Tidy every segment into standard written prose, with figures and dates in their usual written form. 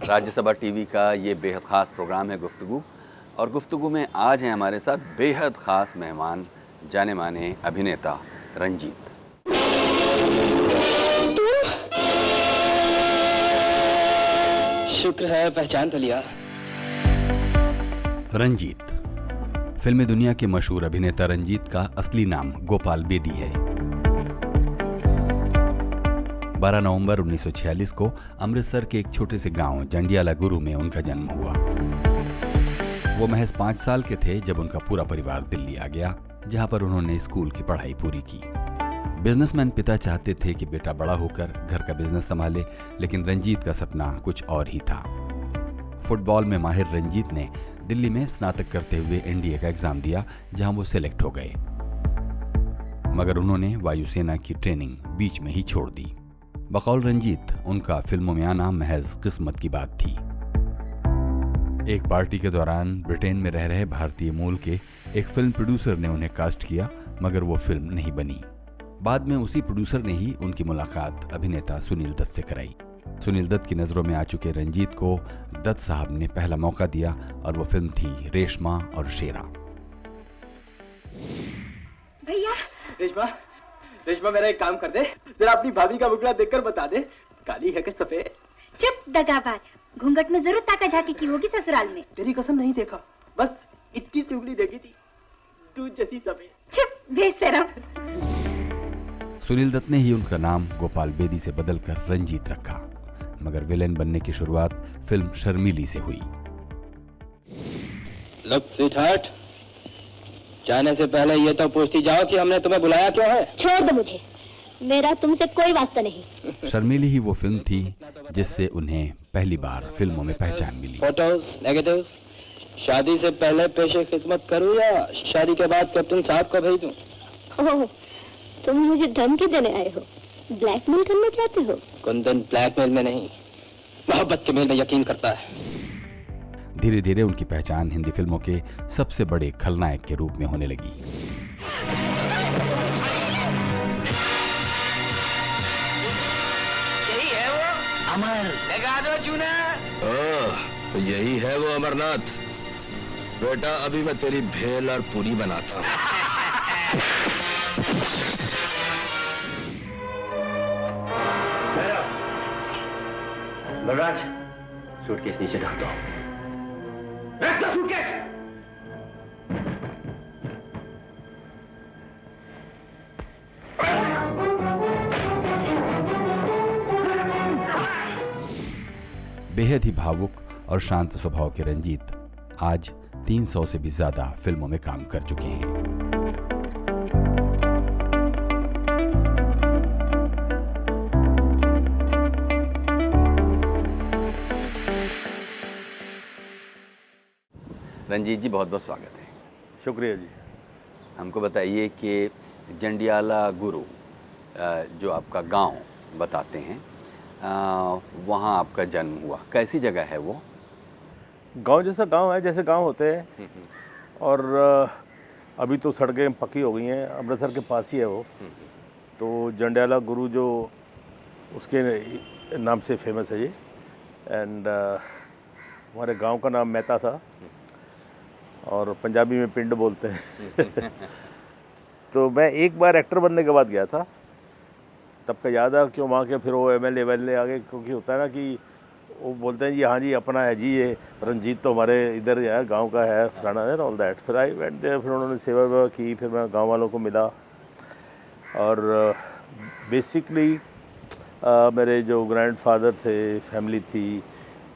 Rajya Sabha TV का ये बेहद ख़ास प्रोग्राम है गुफ्तगू, और गुफ्तगू में आज हैं हमारे साथ बेहद ख़ास मेहमान, जाने माने अभिनेता रंजीत। शुक्र है पहचान तो लिया। रंजीत, फिल्मी दुनिया के मशहूर अभिनेता रंजीत का असली नाम गोपाल बेदी है। 12 नवंबर 1946 को अमृतसर के एक छोटे से गांव जंडियाला गुरु में उनका जन्म हुआ। वो महज 5 साल के थे जब उनका पूरा परिवार दिल्ली आ गया, जहां पर उन्होंने स्कूल की पढ़ाई पूरी की। बिजनेसमैन पिता चाहते थे कि बेटा बड़ा होकर घर का बिजनेस संभाले, लेकिन रंजीत का सपना कुछ और ही था। फुटबॉल में माहिर रंजीत ने दिल्ली में स्नातक करते हुए एनडीए का एग्जाम दिया, जहां वो सिलेक्ट हो गए, मगर उन्होंने वायुसेना की ट्रेनिंग बीच में ही छोड़ दी। बकौल रंजीत, उनका फिल्मों में आना महज किस्मत की बात थी। एक पार्टी के दौरान ब्रिटेन में रह रहे भारतीय मूल के एक फिल्म प्रोड्यूसर ने उन्हें कास्ट किया, मगर वो फिल्म नहीं बनी। बाद में उसी प्रोड्यूसर ने ही उनकी मुलाकात अभिनेता सुनील दत्त से कराई। सुनील दत्त की नजरों में आ चुके रंजीत को दत्त साहब ने पहला मौका दिया, और वो फिल्म थी रेशमा और शेरा। भैया। रेशमा मेरा एक काम कर दे, जरा अपनी भाभी का मुखड़ा देखकर बता दे, काली है कि सफेद? चुप दगाबाज, घूंघट में जरूर ताका झाकी की होगी ससुराल में। तेरी कसम नहीं देखा, बस इतनी सी उंगली देखी थी, दूध जैसी सफेद। चुप बेशरम। सुनील दत्त ने ही उनका नाम गोपाल बेदी से बदलकर रंजीत रखा, मगर विलेन बनने की शुरुआत फिल्म शर्मीली से हुई। लुक स्वीटहार्ट, जाने से पहले ये तो पूछती जाओ कि हमने तुम्हें बुलाया क्यों है। छोड़ दो मुझे, मेरा तुमसे कोई वास्ता नहीं। शर्मीली ही वो फिल्म थी जिससे उन्हें पहली बार फिल्मों में पहचान मिली। फोटोज, नेगेटिव्स, शादी से पहले पेशे खिदमत करूं या शादी के बाद कैप्टन साहब को भेज दूं? ओह, तुम मुझे धमकी देने आए हो, ब्लैकमेल करना चाहते हो? कुंदन ब्लैकमेल में नहीं, मोहब्बत के मेल में यकीन करता है। धीरे धीरे उनकी पहचान हिंदी फिल्मों के सबसे बड़े खलनायक के रूप में होने लगी। यही है वो अमर, लगा दो चूना। तो यही है वो अमरनाथ। बेटा अभी मैं तेरी भेल और पूरी बनाता हूँ। बलराज, सूटकेस नीचे रख दो। रख दो सूटकेस। बेहद ही भावुक और शांत स्वभाव के रंजीत आज 300 से भी ज्यादा फिल्मों में काम कर चुके हैं। रंजीत जी, बहुत बहुत स्वागत है। शुक्रिया जी। हमको बताइए कि जंडियाला गुरु जो आपका गांव बताते हैं, वहाँ आपका जन्म हुआ, कैसी जगह है वो? गांव जैसा गांव है जैसे गांव होते हैं, और अभी तो सड़कें पक्की हो गई हैं, अमृतसर के पास ही है वो। तो जंडियाला गुरु जो उसके नाम से फेमस है ये। एंड हमारे गांव का नाम मेहता था, और पंजाबी में पिंड बोलते हैं। तो मैं एक बार एक्टर बनने के बाद गया था, तब का याद है कि वहाँ के फिर वो एमएलए आ गए, क्योंकि होता है ना कि वो बोलते हैं जी हाँ जी अपना है जी, ये रंजीत तो हमारे इधर है, गांव का है, फलाना है, ऑल दैट। फिर आई वेंट देयर, फिर उन्होंने सेवा वेवा की, फिर मैं गांव वालों को मिला। और बेसिकली मेरे जो ग्रैंडफादर थे, फैमिली थी,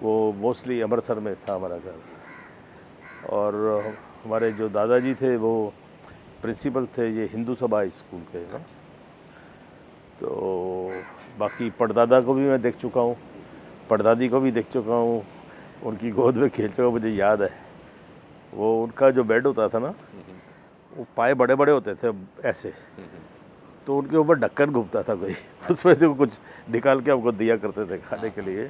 वो मोस्टली अमृतसर में था हमारा घर। और हमारे जो दादाजी थे वो प्रिंसिपल थे ये हिंदू सभा स्कूल के ना। तो बाकी पड़दादा को भी मैं देख चुका हूँ, पड़दादी को भी देख चुका हूँ, उनकी गोद में खेल चुका। मुझे याद है वो उनका जो बेड होता था ना, वो पाए बड़े बड़े होते थे ऐसे, तो उनके ऊपर ढक्कन घूमता था कोई, उसमें से वो कुछ निकाल के हमको दिया करते थे खाने के लिए।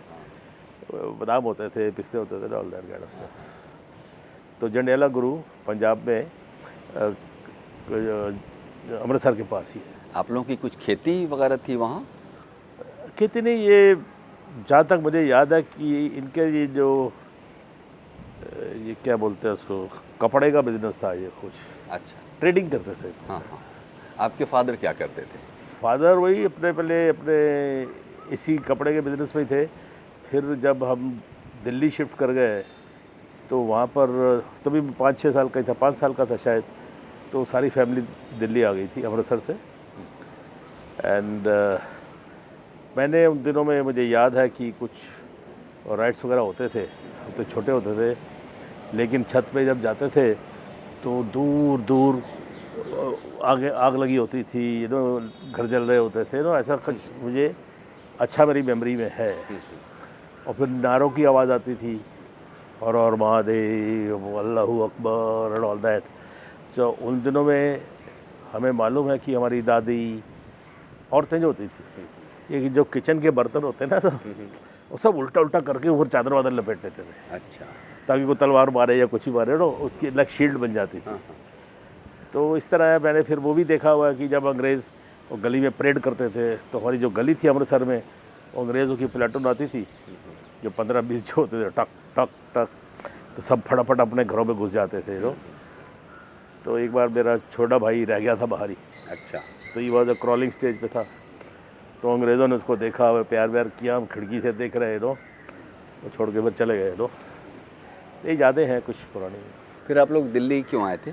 बादाम होते थे, पिस्ते होते थे, all that kind of stuff. तो जंडियाला गुरु पंजाब में अमृतसर के पास ही है। आप लोगों की कुछ खेती वगैरह थी वहाँ? खेती नहीं, ये जहाँ तक मुझे याद है कि इनके ये जो ये क्या बोलते हैं उसको, कपड़े का बिजनेस था ये कुछ। अच्छा। ट्रेडिंग करते थे। हाँ हाँ। आपके फादर क्या करते थे? फादर वही पहले अपने इसी कपड़े के बिजनेस में ही थे। फिर जब हम दिल्ली शिफ्ट कर गए तो वहाँ पर तभी 5-6 साल का ही था, 5 साल का था शायद, तो सारी फैमिली दिल्ली आ गई थी अमृतसर से। एंड मैंने उन दिनों में, मुझे याद है कि कुछ राइड्स वगैरह होते थे, हम तो छोटे होते थे, लेकिन छत पे जब जाते थे तो दूर दूर आगे आग लगी होती थी, घर जल रहे होते थे, ऐसा कुछ मुझे अच्छा मेरी मेमोरी में है। और फिर नारों की आवाज़ आती थी, और Mahadev, Allahu Akbar and all that. तो उन दिनों में हमें मालूम है कि हमारी दादी, औरतें जो होती थी, ये जो किचन के बर्तन होते हैं ना, तो वो सब उल्टा उल्टा करके ऊपर चादर वादर लपेट लेते थे। अच्छा। ताकि कोई तलवार मारे या कुछ भी मारे उसकी अलग शील्ड बन जाती थी। तो इस तरह मैंने फिर वो भी देखा हुआ है कि जब अंग्रेज़ वो गली में परेड करते थे, तो हमारी जो गली थी अमृतसर में, वो अंग्रेज़ों की प्लेटून आती थी, जो 15-20 जो होते थे, टक टक टक, तो सब फटाफट अपने घरों में घुस जाते थे। तो एक बार मेरा छोटा भाई रह गया था बाहर ही। अच्छा। तो ये वॉज क्रॉलिंग स्टेज पे था, तो अंग्रेज़ों ने उसको देखा, प्यार व्यार किया, हम खिड़की से देख रहे वो छोड़ के फिर चले गए। ये यादें हैं कुछ पुरानी। फिर आप लोग दिल्ली क्यों आए थे?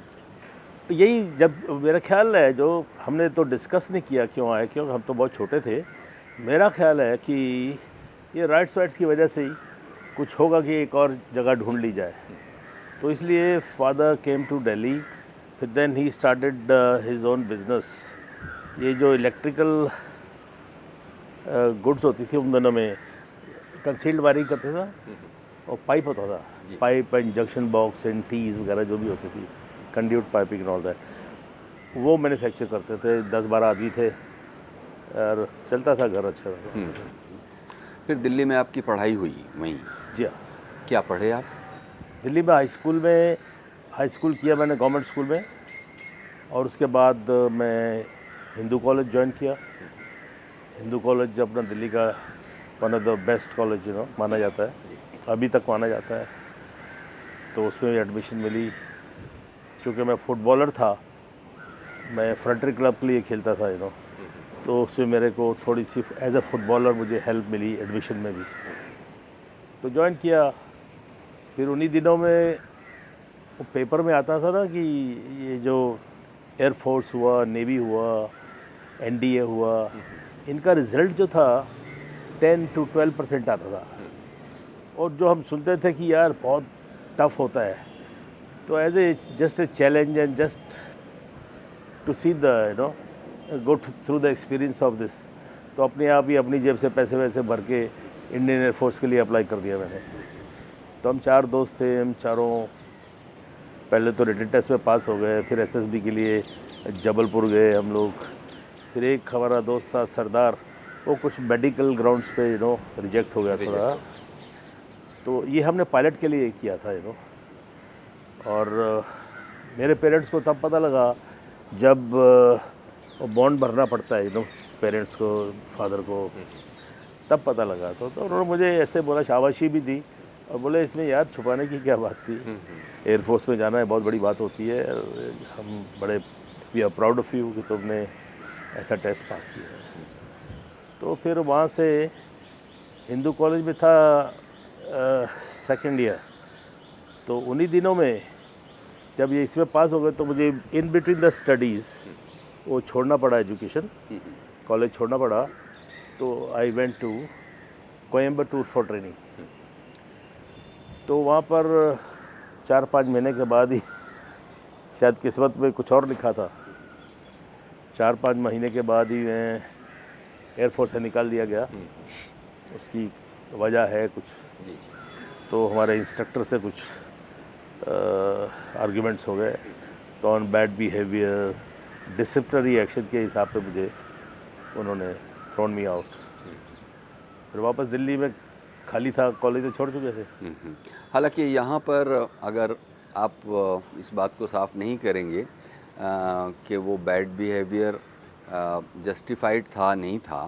यही, जब मेरा ख्याल है, जो हमने तो डिस्कस नहीं किया क्यों आए, क्योंकि हम तो बहुत छोटे थे। मेरा ख्याल है कि ये राइट्स वाइट्स की वजह से ही कुछ होगा कि एक और जगह ढूंढ ली जाए, तो इसलिए फादर केम टू दिल्ली। फिर then he started his own business. ये जो इलेक्ट्रिकल गुड्स होती थी उन दिनों में, कंसील्ड वायरिंग करते था, और पाइप होता था, pipe and junction box and tees वगैरह जो भी होती थी, conduit piping and all that, वो मैन्युफैक्चर करते थे। 10-12 आदमी थे और चलता था घर अच्छा था। फिर दिल्ली में आपकी पढ़ाई हुई वहीं? जी हाँ। क्या पढ़े आप? दिल्ली में हाई स्कूल किया मैंने गवर्नमेंट स्कूल में, और उसके बाद मैं हिंदू कॉलेज ज्वाइन किया। हिंदू कॉलेज अपना दिल्ली का one of the best college माना जाता है, अभी तक माना जाता है। तो उसमें एडमिशन मिली। क्योंकि मैं फुटबॉलर था, मैं फ्रंटरी क्लब के लिए खेलता था तो उसमें मेरे को थोड़ी सी एज अ फुटबॉलर मुझे हेल्प मिली एडमिशन में भी, तो ज्वाइन किया। फिर उन्हीं दिनों में वो पेपर में आता था ना कि ये जो एयरफोर्स हुआ, नेवी हुआ, NDA हुआ, इनका रिज़ल्ट जो था 10 to 12% आता था। और जो हम सुनते थे कि यार बहुत टफ होता है, तो as A just a challenge and just to see the go through the experience of this, तो अपने आप ही अपनी जेब से पैसे वैसे भर के इंडियन एयरफोर्स के लिए अप्लाई कर दिया मैंने। तो हम 4 दोस्त थे, हम चारों पहले तो रिटन टेस्ट में पास हो गए, फिर SSB के लिए जबलपुर गए हम लोग। फिर एक हमारा दोस्त था सरदार, वो कुछ मेडिकल ग्राउंड्स पे रिजेक्ट हो गया थोड़ा, तो ये हमने पायलट के लिए किया था और मेरे पेरेंट्स को तब पता लगा जब बॉन्ड भरना पड़ता है पेरेंट्स को, फादर को, तब पता लगा। तो उन्होंने मुझे ऐसे बोला, शाबाशी भी दी, और बोले इसमें यार छुपाने की क्या बात थी, एयरफोर्स में जाना है बहुत बड़ी बात होती है, हम बड़े we are proud of you कि तुमने ऐसा टेस्ट पास किया। तो फिर वहाँ से हिंदू कॉलेज में था सेकेंड ईयर, तो उन्हीं दिनों में जब ये इसमें पास हो गए तो मुझे इन बिटवीन द स्टडीज़ वो छोड़ना पड़ा, एजुकेशन कॉलेज छोड़ना पड़ा। तो I went to Coimbatore for training. तो वहाँ पर 4-5 महीने के बाद ही, शायद किस्मत में कुछ और लिखा था, 4-5 महीने के बाद ही मैं एयरफोर्स से निकाल दिया गया। उसकी वजह है कुछ, तो हमारे इंस्ट्रक्टर से कुछ आर्ग्यूमेंट्स हो गए, तो on bad behaviour, disciplinary action के हिसाब पे मुझे उन्होंने थ्रोन मी आउट। फिर वापस दिल्ली में खाली था, कॉलेज छोड़ चुके थे। हालांकि यहाँ पर अगर आप इस बात को साफ नहीं करेंगे कि वो बैड बिहेवियर जस्टिफाइड था नहीं था,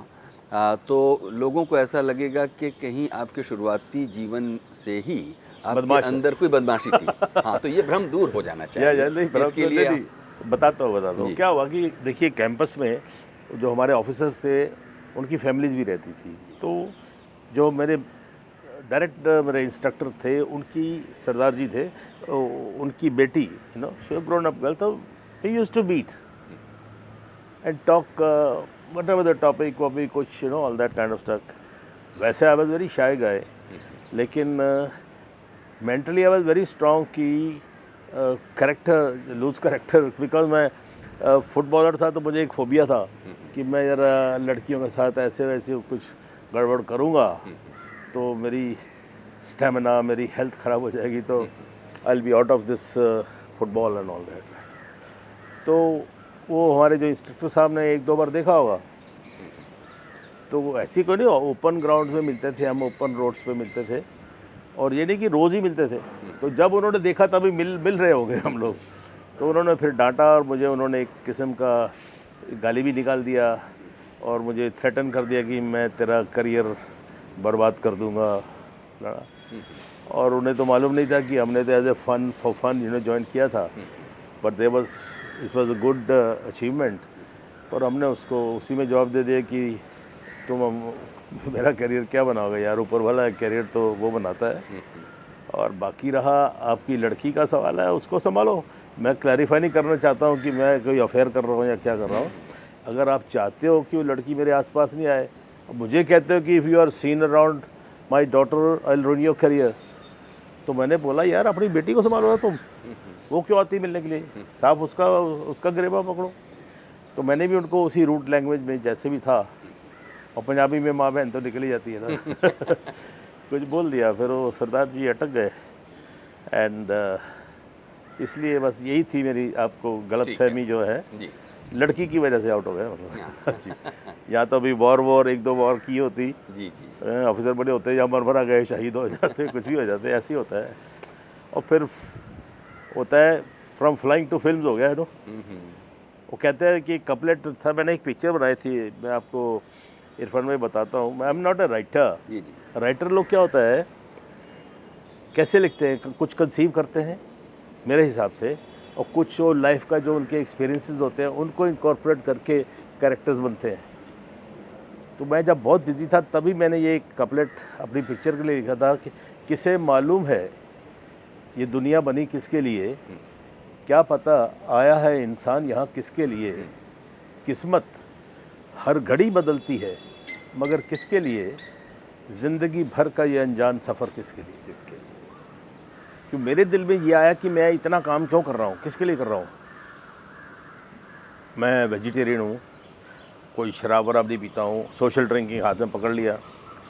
तो लोगों को ऐसा लगेगा कि कहीं आपके शुरुआती जीवन से ही आपके बदमाश है। अंदर कोई बदमाशी थी। हाँ, तो ये भ्रम दूर हो जाना चाहिए। नहीं, भ्रम इसके तो लिए नहीं, बताता हूँ। जी। क्या हुआ कि देखिए कैंपस में जो हमारे ऑफिसर्स थे उनकी फैमिलीज भी रहती थी, तो जो मेरे डायरेक्ट मेरे इंस्ट्रक्टर थे उनकी सरदार जी थे, उनकी बेटी you know she grown up girl, तो he used to meet and talk whatever the topic कुछ you know all that kind of stuff. वैसे I was very shy guy, लेकिन mentally I was very strong कि character loose character, because मैं footballer था तो मुझे एक phobia था कि मैं ज़रा लड़कियों के साथ ऐसे वैसे कुछ गड़बड़ करूँगा तो मेरी स्टेमिना, मेरी हेल्थ ख़राब हो जाएगी, तो I will be out of this football and all that. तो वो हमारे जो इंस्ट्रक्टर साहब ने एक दो बार देखा होगा, तो वो ऐसी कोई नहीं, ओपन ग्राउंड में मिलते थे हम, ओपन रोड्स पे मिलते थे, और ये नहीं कि रोज़ ही मिलते थे। तो जब उन्होंने देखा तभी मिल रहे होंगे हम लोग, तो उन्होंने फिर डांटा और मुझे उन्होंने एक किस्म का गाली भी निकाल दिया और मुझे थ्रेटन कर दिया कि मैं तेरा करियर बर्बाद कर दूंगा। और उन्हें तो मालूम नहीं था कि हमने तो as a fun for fun you know join किया था, but they was it was a good achievement. और हमने उसको उसी में जवाब दे दिया कि तुम मेरा करियर क्या बनाओगे यार, ऊपर वाला करियर तो वो बनाता है, और बाकी रहा आपकी लड़की का सवाल है उसको संभालो। मैं क्लैरिफाई नहीं करना चाहता हूँ कि मैं कोई अफेयर कर रहा हूँ या क्या कर रहा हूँ। अगर आप चाहते हो कि वो लड़की मेरे आसपास नहीं आए, मुझे कहते हो कि if you are seen around my daughter I will ruin your career, तो मैंने बोला यार अपनी बेटी को संभालो ना तुम, वो क्यों आती मिलने के लिए, साफ उसका गिरेबा पकड़ो। तो मैंने भी उनको उसी रूट लैंग्वेज में जैसे भी था, और पंजाबी में माँ बहन तो निकल ही जाती है ना कुछ बोल दिया, फिर वो सरदार जी अटक गए। एंड इसलिए बस यही थी मेरी आपको गलतफहमी जो है, लड़की की वजह से आउट हो गया मतलब। या तो अभी वॉर एक दो वॉर की होती, ऑफिसर बड़े होते या मर गए, शहीद हो जाते, कुछ भी हो जाते, ऐसे ही होता है। और फिर होता है फ्रॉम फ्लाइंग टू फिल्म्स हो गया है नो। वो कहते हैं कि कपलेट था, मैंने एक पिक्चर बनाई थी, मैं आपको इरफान में बताता हूँ। आई am not a writer. Writer लोग क्या होता है, कैसे लिखते हैं, कुछ कंसीव करते हैं मेरे हिसाब से, और कुछ जो लाइफ का जो उनके एक्सपीरियंसेस होते हैं उनको इनकॉर्पोरेट करके कैरेक्टर्स बनते हैं। तो मैं जब बहुत बिजी था तभी मैंने ये कपलेट अपनी पिक्चर के लिए लिखा था कि किसे मालूम है ये दुनिया बनी किसके लिए, क्या पता आया है इंसान यहाँ किसके लिए, किस्मत हर घड़ी बदलती है मगर किसके लिए, ज़िंदगी भर का ये अनजान सफ़र किसके लिए। कि मेरे दिल में ये आया कि मैं इतना काम क्यों कर रहा हूँ, किसके लिए कर रहा हूँ। मैं वेजिटेरियन हूँ, कोई शराब वराब नहीं पीता हूँ, सोशल ड्रिंकिंग हाथ में पकड़ लिया,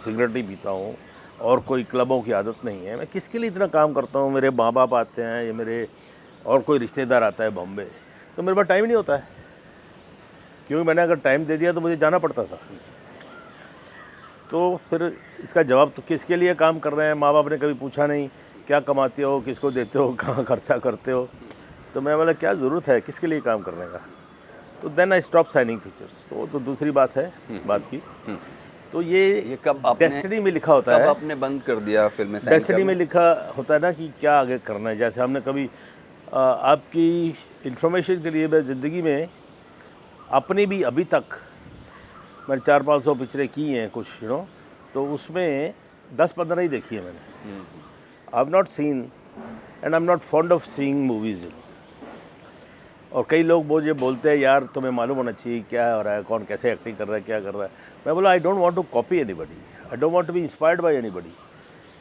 सिगरेट नहीं पीता हूँ, और कोई क्लबों की आदत नहीं है। मैं किसके लिए इतना काम करता हूँ। मेरे माँ बाप आते हैं या मेरे और कोई रिश्तेदार आता है बॉम्बे, तो मेरे पास टाइम नहीं होता है, क्योंकि मैंने अगर टाइम दे दिया तो मुझे जाना पड़ता था। तो फिर इसका जवाब तो किसके लिए काम कर रहे हैं, माँ बाप ने कभी पूछा नहीं क्या कमाते हो, किसको देते हो, कहाँ खर्चा करते हो। तो मैं बोला क्या ज़रूरत है किसके लिए काम करने का। तो then I stop signing pictures. तो दूसरी बात है बात की। तो ये कब डेस्टिनी में लिखा होता है, कब आपने बंद कर दिया फिल्म में? डेस्टिनी में लिखा होता है ना कि क्या आगे करना है। जैसे हमने कभी आपकी इंफॉर्मेशन के लिए मैं ज़िंदगी में अपनी भी अभी तक मैंने 400-500 पिक्चरें की हैं कुछ यू नो, तो उसमें 10-15 ही देखी है मैंने। I have not seen and I am not fond of seeing movies. और कई लोग मुझे बोलते हैं यार तुम्हें मालूम होना चाहिए क्या हो रहा है, कौन कैसे एक्टिंग कर रहा है, क्या कर रहा है। मैं बोला I don't want to copy anybody, I don't want to be inspired by anybody.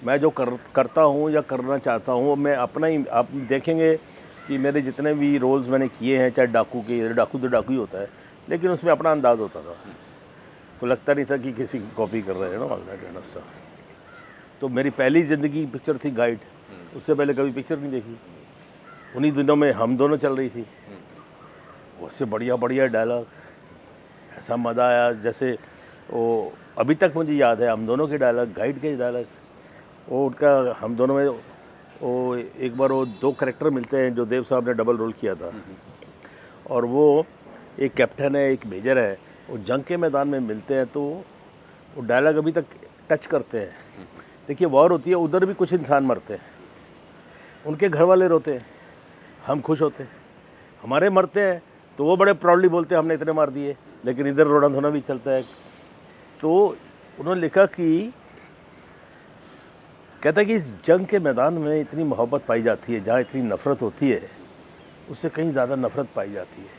मैं जो करता हूँ या करना चाहता हूँ मैं अपना ही, आप देखेंगे कि मेरे जितने भी रोल्स मैंने किए हैं, चाहे डाकू के, डाकू तो डाकू ही होता है, लेकिन उसमें अपना अंदाज़ होता था, तो लगता नहीं था कि किसी की कॉपी कर रहे हैं ना, all that kind of stuff. तो मेरी पहली ज़िंदगी पिक्चर थी गाइड, उससे पहले कभी पिक्चर नहीं देखी। उन्हीं दिनों में हम दोनों चल रही थी, उससे बढ़िया बढ़िया डायलॉग, ऐसा मज़ा आया। जैसे वो अभी तक मुझे याद है हम दोनों के डायलॉग, गाइड के डायलॉग, वो उनका हम दोनों में वो एक बार वो 2 कैरेक्टर मिलते हैं जो देव साहब ने डबल रोल किया था, और वो एक कैप्टन है एक मेजर है, वो जंग के मैदान में मिलते हैं तो वो डायलॉग अभी तक टच करते हैं। देखिए वॉर होती है, उधर भी कुछ इंसान मरते हैं, उनके घर वाले रोते हैं, हम खुश होते हैं। हमारे मरते हैं तो वो बड़े प्राउडली बोलते हैं हमने इतने मार दिए, लेकिन इधर रोना धोना भी चलता है। तो उन्होंने लिखा कि कहता है कि इस जंग के मैदान में इतनी मोहब्बत पाई जाती है, जहाँ इतनी नफ़रत होती है उससे कहीं ज़्यादा नफ़रत पाई जाती है।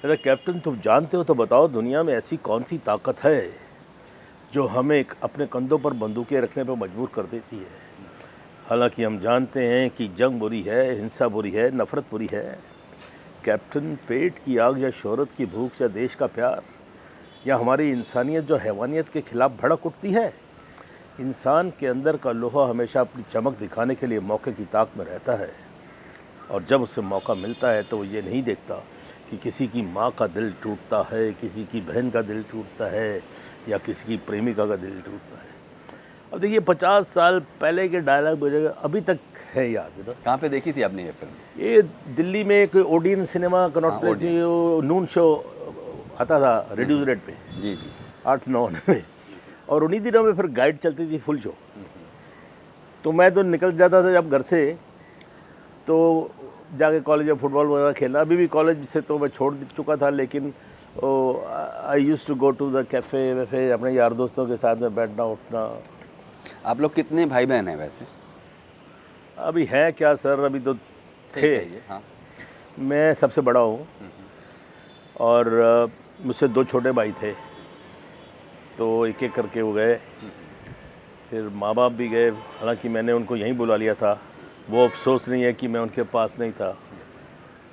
अरे कैप्टन तुम जानते हो तो बताओ, दुनिया में ऐसी कौन सी ताकत है जो हमें अपने कंधों पर बंदूकें रखने पर मजबूर कर देती है। हालांकि हम जानते हैं कि जंग बुरी है, हिंसा बुरी है, नफ़रत बुरी है। कैप्टन पेट की आग या शोहरत की भूख या देश का प्यार या हमारी इंसानियत जो हैवानियत के खिलाफ भड़क उठती है, इंसान के अंदर का लोहा हमेशा अपनी चमक दिखाने के लिए मौके की ताक में रहता है, और जब उसे मौका मिलता है तो वो ये नहीं देखता कि किसी की माँ का दिल टूटता है, किसी की बहन का दिल टूटता है या किसी की प्रेमिका का दिल टूटता है। अब देखिए 50 साल पहले के डायलॉग मुझे अभी तक है याद है ना। कहाँ पे देखी थी आपने ये फिल्म? ये दिल्ली में एक ओडियन सिनेमा कनॉट प्लेस में नून शो आता था रेड्यूस रेट पे, जी जी, 8-9 में, और उन्हीं दिनों में फिर गाइड चलती थी फुल शो। तो मैं तो निकल जाता था जब घर से, तो जाके कॉलेज में फुटबॉल वगैरह खेलना। अभी भी कॉलेज से तो मैं छोड़ चुका था, लेकिन I used to go to the cafe वैफे, अपने यार दोस्तों के साथ में बैठना उठना। आप लोग कितने भाई बहन हैं वैसे? अभी है क्या सर, अभी तो थे। हाँ, मैं सबसे बड़ा हूँ और मुझसे 2 छोटे भाई थे, तो एक एक करके वो गए। फिर माँ बाप भी गए, हालांकि मैंने उनको यहीं बुला लिया था। वो अफसोस नहीं है कि मैं उनके पास नहीं था,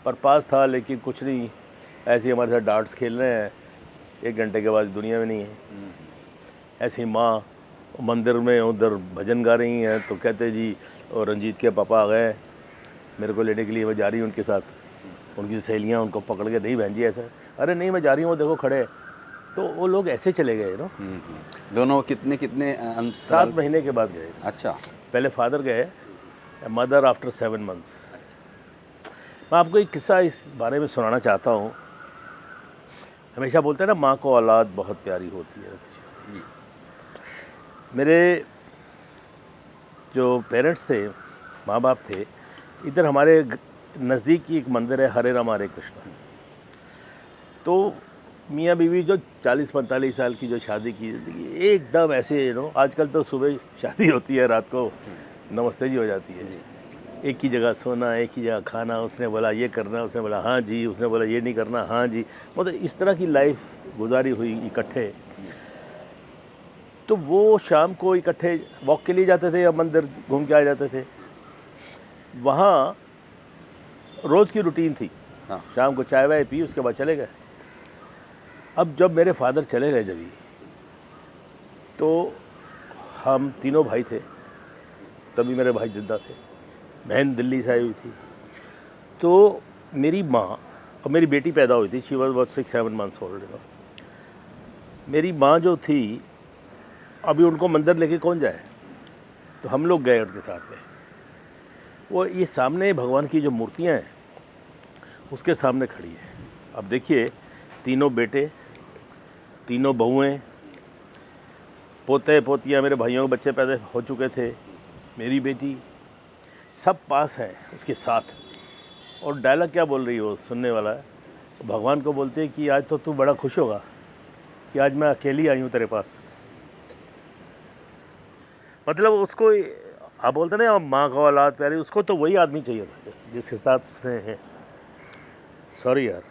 पर पास था, लेकिन कुछ नहीं, ऐसे ही हमारे साथ डार्ट्स खेल रहे हैं, 1 घंटे के बाद दुनिया में नहीं है। ऐसे ही माँ मंदिर में उधर भजन गा रही हैं, तो कहते जी और रंजीत के पापा आ गए मेरे को लेने के लिए, मैं जा रही हूँ उनके साथ। उनकी सहेलियाँ उनको पकड़ के, नहीं बहन जी ऐसा, अरे नहीं मैं जा रही हूँ, वो देखो खड़े। तो वो लोग ऐसे चले गए ना। दोनों कितने 7 महीने के बाद गए। अच्छा, पहले फादर गए, मदर आफ्टर 7 मंथ्स। मैं आपको एक किस्सा इस बारे में सुनाना चाहता हूँ। हमेशा बोलते हैं ना माँ को औलाद बहुत प्यारी होती है। जी। मेरे जो पेरेंट्स थे, माँ बाप थे, इधर हमारे नज़दीक ही एक मंदिर है, हरे राम हरे कृष्ण। तो मियाँ बीवी जो 40-45 साल की जो शादी की, एकदम ऐसे आजकल तो सुबह शादी होती है, रात को नमस्ते जी हो जाती है। एक ही जगह सोना, एक ही जगह खाना, उसने बोला ये करना, उसने बोला हाँ जी, उसने बोला ये नहीं करना, हाँ जी, मतलब इस तरह की लाइफ गुजारी हुई इकट्ठे। तो वो शाम को इकट्ठे वॉक के लिए जाते थे या मंदिर घूम के आ जाते थे। वहाँ रोज़ की रूटीन थी। हाँ। शाम को चाय वाय पी, उसके बाद चले गए। अब जब मेरे फादर चले गए जब, तो हम तीनों भाई थे, तभी मेरे भाई जिंदा थे, बहन दिल्ली से आई हुई थी। तो मेरी माँ और मेरी बेटी पैदा हुई थी, she was about 6-7 months old. मेरी माँ जो थी, अभी उनको मंदिर लेके कौन जाए, तो हम लोग गए उनके साथ में। वो ये सामने भगवान की जो मूर्तियाँ हैं उसके सामने खड़ी है। अब देखिए, तीनों बेटे, तीनों बहुएं, पोते पोतियाँ, मेरे भाइयों के बच्चे पैदा हो चुके थे, मेरी बेटी, सब पास है उसके साथ। और डायलॉग क्या बोल रही हो सुनने वाला है, भगवान को बोलते हैं कि आज तो तू बड़ा खुश होगा कि आज मैं अकेली आई हूँ तेरे पास। मतलब उसको आप बोलते ना माँ का औलाद प्यारी, उसको तो वही आदमी चाहिए था जिसके साथ उसने है। सॉरी यार,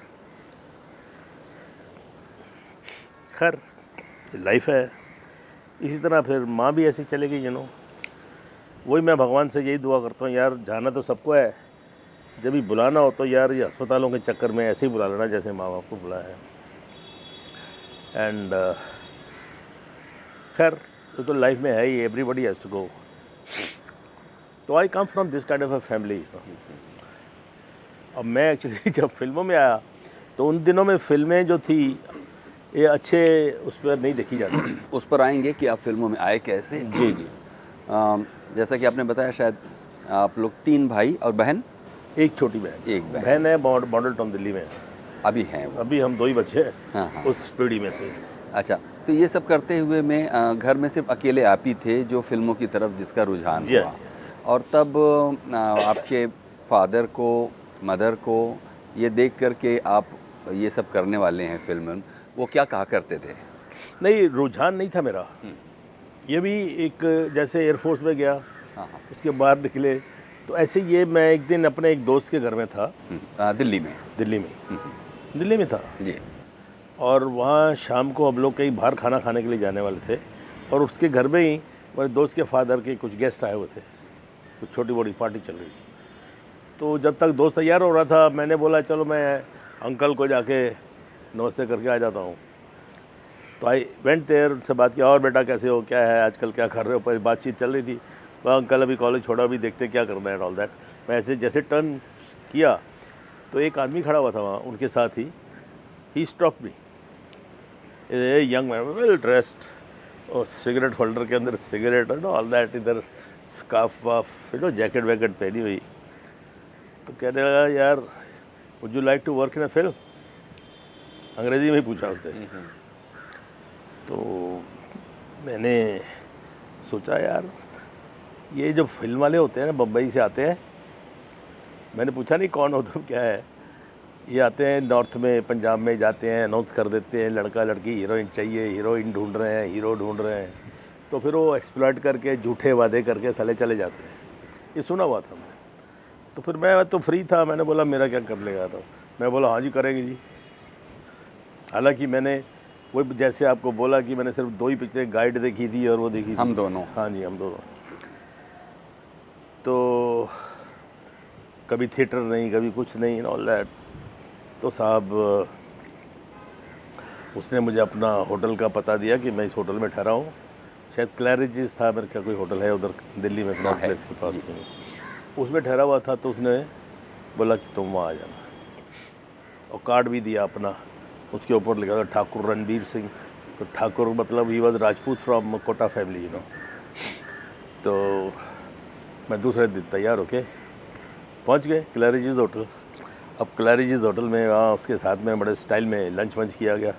खैर लाइफ है। इसी तरह फिर माँ भी ऐसी चले गई, वही मैं भगवान से यही दुआ करता हूँ यार, जाना तो सबको है, जब भी बुलाना हो तो यार ये अस्पतालों के चक्कर में ऐसे ही बुला लेना जैसे माँ बाप को बुलाया है। एंड खैर ये तो लाइफ में है ही, एवरीबडी हैज़ टू गो। तो I come from this kind of a family. अब मैं एक्चुअली जब फिल्मों में आया तो उन दिनों में फिल्में जो थी ये अच्छे उस पर नहीं देखी जाती। उस पर आएंगे कि आप फिल्मों में आए कैसे। जी जी। जैसा कि आपने बताया शायद आप लोग 3 भाई और बहन, एक छोटी बहन, एक बहन। बहन है मॉडल टाउन दिल्ली में। अभी हैं वो। अभी हम 2 ही बच्चे हैं हाँ। उस पीढ़ी में से। अच्छा, तो ये सब करते हुए में घर में सिर्फ अकेले आप ही थे जो फिल्मों की तरफ जिसका रुझान जी हुआ, हाँ। और तब आपके फादर को, मदर को ये देख कर के आप ये सब करने वाले हैं फिल्म, वो क्या कहा करते थे? नहीं, रुझान नहीं था मेरा। ये भी एक, जैसे एयरफोर्स में गया, हाँ। उसके बाहर निकले, तो ऐसे ये मैं एक दिन अपने एक दोस्त के घर में था, दिल्ली में। दिल्ली में था जी। और वहाँ शाम को हम लोग कहीं बाहर खाना खाने के लिए जाने वाले थे, और उसके घर में ही मेरे दोस्त के फादर के कुछ गेस्ट आए हुए थे, कुछ छोटी मोटी पार्टी चल रही थी। तो जब तक दोस्त तैयार हो रहा था, मैंने बोला चलो मैं अंकल को जाके नमस्ते करके आ जाता हूँ। तो आई वेंट देयर, उनसे बात किया, और बेटा कैसे हो, क्या है आजकल, क्या कर रहे हो, पर बातचीत चल रही थी। वह अंकल अभी कॉलेज छोड़ा, अभी देखते क्या करना है ऑल दैट। मैं ऐसे जैसे टर्न किया तो एक आदमी खड़ा हुआ था वहाँ उनके साथ he stop me, a young man, well dressed, और सिगरेट होल्डर के अंदर सिगरेट एंड ऑल दैट, इधर स्कार्फ वाफ, जैकेट वैकेट पहनी हुई। तो कहने लगा, यार would you like to work in a film? अंग्रेजी में ही पूछा उसने। तो मैंने सोचा, यार ये जो फिल्म वाले होते हैं ना, बम्बई से आते हैं, मैंने पूछा नहीं कौन हो तुम, क्या है, ये आते हैं नॉर्थ में, पंजाब में जाते हैं, अनाउंस कर देते हैं लड़का लड़की हीरोइन चाहिए, हीरोइन ढूंढ रहे हैं, हीरो ढूंढ रहे हैं, तो फिर वो एक्सप्लॉइट करके झूठे वादे करके साले चले जाते हैं। ये सुना हुआ था मैंने। तो फिर मैं तो फ्री था, मैंने बोला मेरा क्या कर लेगा, तो मैं बोला हाँ जी करेंगे जी। हालांकि मैंने वो जैसे आपको बोला कि मैंने सिर्फ 2 ही पिक्चरें, गाइड देखी थी और वो देखी थी, हम दोनों। हाँ जी, हम दोनों। तो कभी थिएटर नहीं, कभी कुछ नहीं, ऑल दैट। तो साहब उसने मुझे अपना होटल का पता दिया कि मैं इस होटल में ठहरा हूँ, शायद क्लैरिजिस था मेरे क्या कोई होटल है उधर दिल्ली में, नॉर्थ प्लेस के पास में, उसमें ठहरा हुआ था। तो उसने बोला कि तुम वहाँ आ जाना, और कार्ड भी दिया अपना, उसके ऊपर लिखा था ठाकुर रणबीर सिंह। तो ठाकुर मतलब he was Rajput from Kota family, तो मैं दूसरे दिन तैयार होके पहुंच गए क्लैरिजिस होटल। अब क्लैरिजिस होटल में वहाँ उसके साथ में बड़े स्टाइल में लंच वंच किया गया,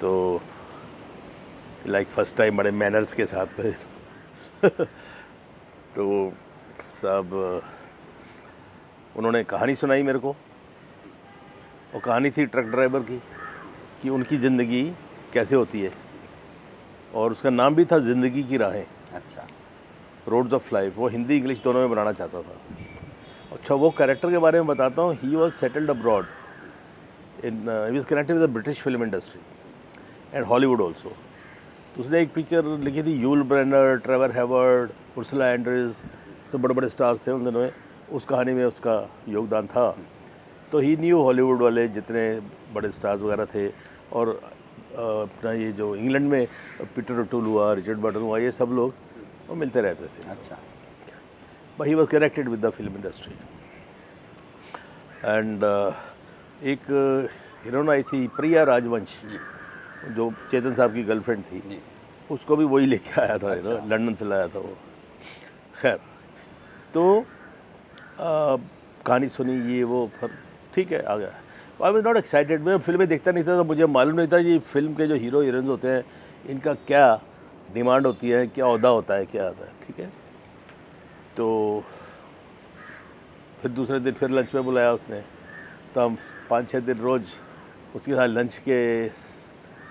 तो लाइक फर्स्ट टाइम बड़े मैनर्स के साथ में तो सब उन्होंने कहानी सुनाई मेरे को, और कहानी थी ट्रक ड्राइवर की, कि उनकी ज़िंदगी कैसे होती है, और उसका नाम भी था ज़िंदगी की राहें। अच्छा। रोड्स ऑफ लाइफ, वो हिंदी इंग्लिश दोनों में बनाना चाहता था। अच्छा, वो कैरेक्टर के बारे में बताता हूँ। He was settled abroad in, he was connected with the British film industry and Hollywood also. तो उसने एक पिक्चर लिखी थी, Yul Brynner, Trevor Howard, Ursula Andress, तो बड़े बड़े स्टार्स थे उन दिनों में, उस कहानी में उसका योगदान था। तो ही न्यू हॉलीवुड वाले जितने बड़े स्टार्स वगैरह थे, और अपना ये जो इंग्लैंड में पीटर ओटूल हुआ, रिचर्ड बर्टन हुआ, ये सब लोग वो मिलते रहते थे। अच्छा। But he was connected with the film industry. And एक हीरोइन आई थी प्रिया राजवंश, जो चेतन साहब की गर्लफ्रेंड थी, उसको भी वही लेके आया था, अच्छा। लंदन से लाया था वो। खैर, तो कहानी सुनी, ये वो, फिर ठीक है, आ गया। I was not excited. मैं फिल्में देखता नहीं था, तो मुझे मालूम नहीं था ये फिल्म के जो हीरो हीरोइंस होते हैं, इनका क्या डिमांड होती है, क्या ओहदा होता है, क्या आता है, ठीक है। तो फिर दूसरे दिन फिर लंच पे बुलाया उसने, तो हम 5-6 दिन रोज़ उसके साथ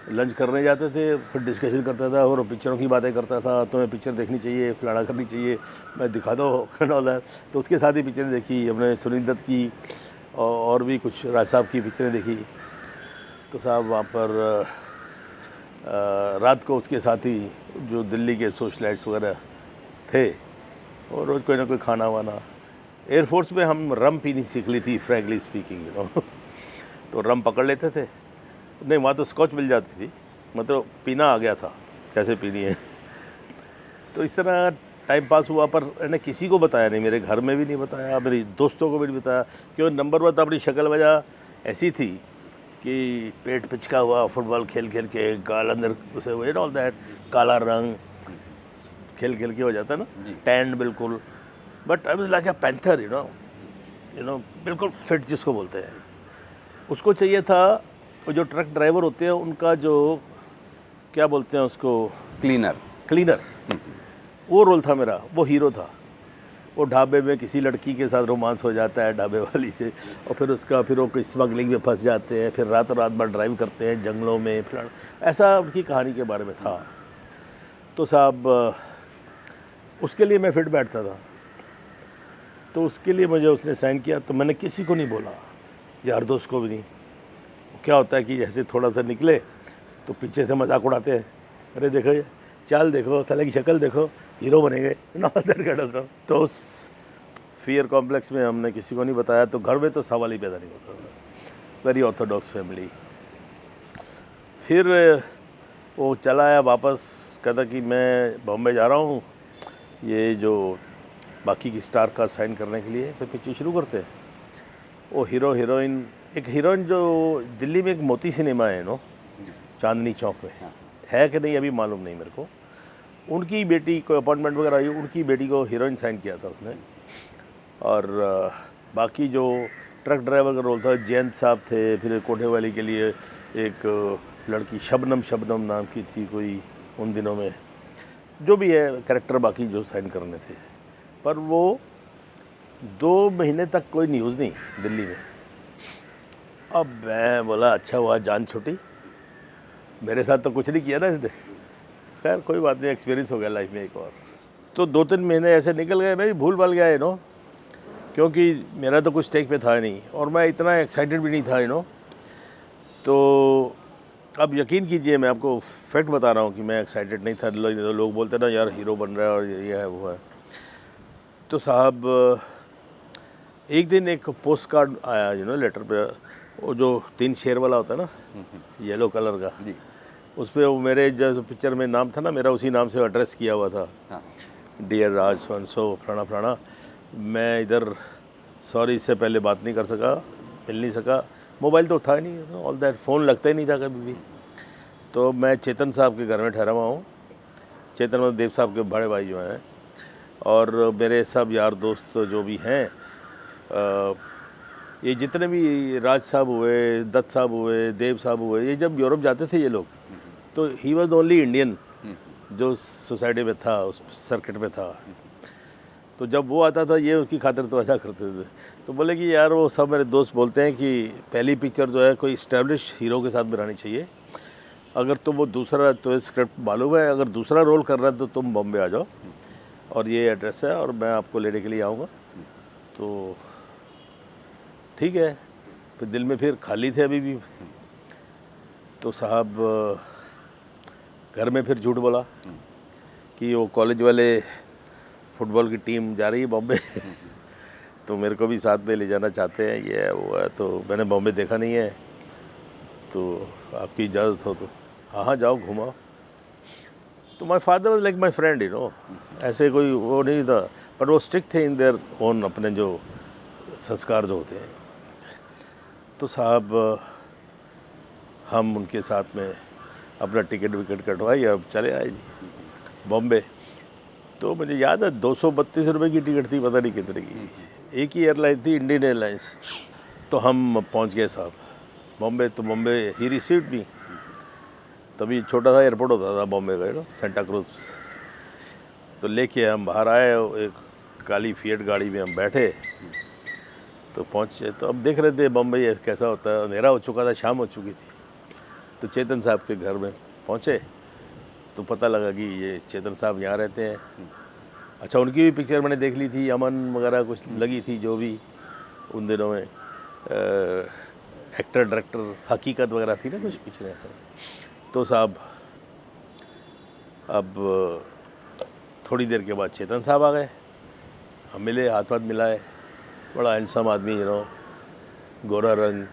लंच करने जाते थे, फिर डिस्कशन करता था और पिक्चरों की बातें करता था। तुम्हें पिक्चर देखनी चाहिए, फलाना करनी चाहिए, मैं दिखा दो वाला। तो उसके साथ ही पिक्चरें देखी हमने, सुनील दत्त की और भी कुछ राज साहब की पिक्चरें देखी। तो साहब वहाँ पर रात को उसके साथ ही जो दिल्ली के सोशलाइट्स वगैरह थे, और रोज़ कोई ना कोई खाना वाना। एयरफोर्स में हम रम पीनी सीख ली थी, फ्रैंकली स्पीकिंग, तो रम पकड़ लेते थे। नहीं, वहाँ तो स्कॉच मिल जाती थी, मतलब पीना आ गया था कैसे पीनी है। तो इस तरह टाइम पास हुआ, पर मैंने किसी को बताया नहीं, मेरे घर में भी नहीं बताया, मेरे दोस्तों को भी नहीं बताया, क्योंकि नंबर 1 तो अपनी शक्ल वजह ऐसी थी कि पेट पिचका हुआ, फुटबॉल खेल खेल के, गाल अंदर उसे ऑल दैट, काला रंग, खेल खेल के हो जाता है ना, टैंड बिल्कुल, but I was like a panther, you know बिल्कुल फिट जिसको बोलते हैं। उसको चाहिए था वो जो ट्रक ड्राइवर होते हैं उनका जो क्या बोलते हैं उसको, क्लीनर, वो रोल था मेरा, वो हीरो था। वो ढाबे में किसी लड़की के साथ रोमांस हो जाता है ढाबे वाली से, और फिर वो कोई स्मगलिंग में फंस जाते हैं, फिर रात भर ड्राइव करते हैं जंगलों में, फिर ऐसा उनकी कहानी के बारे में था। तो साहब उसके लिए मैं फिट बैठता था, तो उसके लिए मुझे उसने साइन किया, तो मैंने किसी को नहीं बोला, यार दोस्त को भी नहीं। क्या होता है कि जैसे थोड़ा सा निकले तो पीछे से मजाक उड़ाते हैं, अरे देखो ये चाल देखो, साले की शक्ल देखो, हीरो बनेंगे ना, तो उस फियर कॉम्प्लेक्स में हमने किसी को नहीं बताया, तो घर में तो सवाल ही पैदा नहीं होता था। Very Orthodox family. फिर वो चला आया वापस, कहता कि मैं बॉम्बे जा रहा हूँ, ये जो बाकी की स्टार का साइन करने के लिए, फिर पिक्चर शुरू करते हैं। वो हीरो हीरोइन, एक हीरोइन जो दिल्ली में एक मोती सिनेमा है नो, चांदनी चौक में है कि नहीं अभी मालूम नहीं मेरे को, उनकी बेटी को अपॉइंटमेंट वगैरह आई, उनकी बेटी को हीरोइन साइन किया था उसने। और बाकी जो ट्रक ड्राइवर का रोल था जयंत साहब थे, फिर कोठे वाली के लिए एक लड़की शबनम नाम की थी कोई, उन दिनों में जो भी है कैरेक्टर बाकी जो साइन करने थे। पर वो 2 महीने तक कोई न्यूज़ नहीं दिल्ली में। अब मैं बोला अच्छा हुआ जान छुटी, मेरे साथ तो कुछ नहीं किया ना इसने, खैर कोई बात नहीं, एक्सपीरियंस हो गया लाइफ में एक और। तो 2-3 महीने ऐसे निकल गए, मैं भी भूल भाल गया नो, क्योंकि मेरा तो कुछ स्टेक पे था नहीं और मैं इतना एक्साइटेड भी नहीं था नो। तो अब यकीन कीजिए, मैं आपको फैक्ट बता रहा हूँ कि मैं एक्साइटेड नहीं था। लोग बोलते ना यार हीरो बन रहा है और ये है वो है। तो साहब एक दिन एक पोस्ट कार्ड आया लेटर पे, वो जो 3 शेर वाला होता है ना, येलो कलर का, उस पर वो मेरे जो पिक्चर में नाम था ना मेरा, उसी नाम से एड्रेस किया हुआ था, डियर राज सो फलाना। मैं इधर सॉरी इससे पहले बात नहीं कर सका, मिल नहीं सका, मोबाइल तो उठा नहीं, ऑल दैट, फ़ोन लगता ही नहीं था कभी भी। तो मैं चेतन साहब के घर में ठहरा हुआ हूँ, चेतन मतलब देव साहब के बड़े भाई जो हैं, और मेरे सब यार दोस्त जो भी हैं, ये जितने भी राज साहब हुए, दत्त साहब हुए, देव साहब हुए, ये जब यूरोप जाते थे ये लोग, तो ही वॉज ओनली इंडियन जो सोसाइटी में था, उस सर्किट में था। तो जब वो आता था ये उसकी खातिर तो अच्छा करते थे। तो बोले कि यार वो सब मेरे दोस्त बोलते हैं कि पहली पिक्चर जो है कोई इस्टेब्लिश हीरो के साथ बनानी चाहिए, अगर तुम वो दूसरा तो स्क्रिप्ट मालूम है, अगर दूसरा रोल कर रहा है तो तुम बॉम्बे आ जाओ, और ये एड्रेस है और मैं आपको लेने के लिए आऊँगा। तो ठीक है, फिर दिल में फिर खाली थे अभी भी। तो साहब घर में फिर झूठ बोला कि वो कॉलेज वाले फुटबॉल की टीम जा रही है बॉम्बे तो मेरे को भी साथ में ले जाना चाहते हैं, ये है वो है। तो मैंने बॉम्बे देखा नहीं है, तो आपकी इजाज़त हो तो हाँ जाओ घुमाओ। तो my father was like my friend ऐसे कोई वो नहीं था, पर वो स्ट्रिक्ट थे इन देयर ओन, अपने जो संस्कार जो होते हैं। तो साहब हम उनके साथ में अपना टिकट विकेट कटवाई, अब चले आए जी बॉम्बे। तो मुझे याद है 232 रुपये की टिकट थी, पता नहीं कितने की, एक ही एयरलाइन थी, इंडियन एयरलाइंस। तो हम पहुंच गए साहब बॉम्बे। तो बॉम्बे ही रिसीव्ड मी, तभी छोटा सा एयरपोर्ट होता था बॉम्बे का सेंटा क्रूज। तो लेके हम बाहर आए, एक काली फिएट गाड़ी में हम बैठे, तो पहुँचे। तो अब देख रहे थे बॉम्बे कैसा होता है, अंधेरा हो चुका था, शाम हो चुकी थी। तो चेतन साहब के घर में पहुँचे तो पता लगा कि ये चेतन साहब यहाँ रहते हैं। अच्छा, उनकी भी पिक्चर मैंने देख ली थी, अमन वगैरह कुछ लगी थी जो भी उन दिनों में, एक्टर डायरेक्टर हकीकत वगैरह थी ना कुछ पिक्चरें। तो साहब अब थोड़ी देर के बाद चेतन साहब आ गए, हम मिले, हाथ हाथ मिलाए। बड़ा हैंडसम आदमी गोरा रंग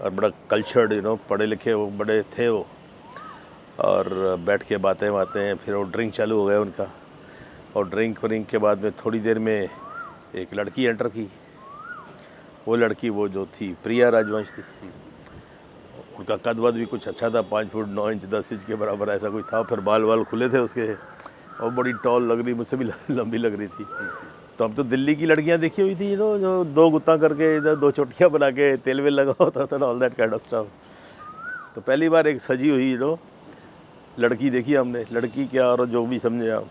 और बड़ा कल्चर्ड पढ़े लिखे वो बड़े थे वो। और बैठ के बातें बातें, फिर वो ड्रिंक चालू हो गया उनका, और ड्रिंक के बाद में थोड़ी देर में एक लड़की एंटर की। वो लड़की वो जो थी प्रिया राजवंश थी। उनका कद वद भी कुछ अच्छा था, 5 फुट 9 इंच 10 इंच के बराबर ऐसा कुछ था। फिर बाल खुले थे उसके, और बड़ी टॉल लग रही, मुझसे भी लंबी लग रही थी। तो हम तो दिल्ली की लड़कियां देखी हुई थी, जो 2 गुत्ता करके इधर 2 चोटियाँ बना के तेल वेल लगा होता था, all that kind of stuff. तो पहली बार एक सजी हुई लड़की देखी हमने, लड़की क्या और जो भी समझे आप।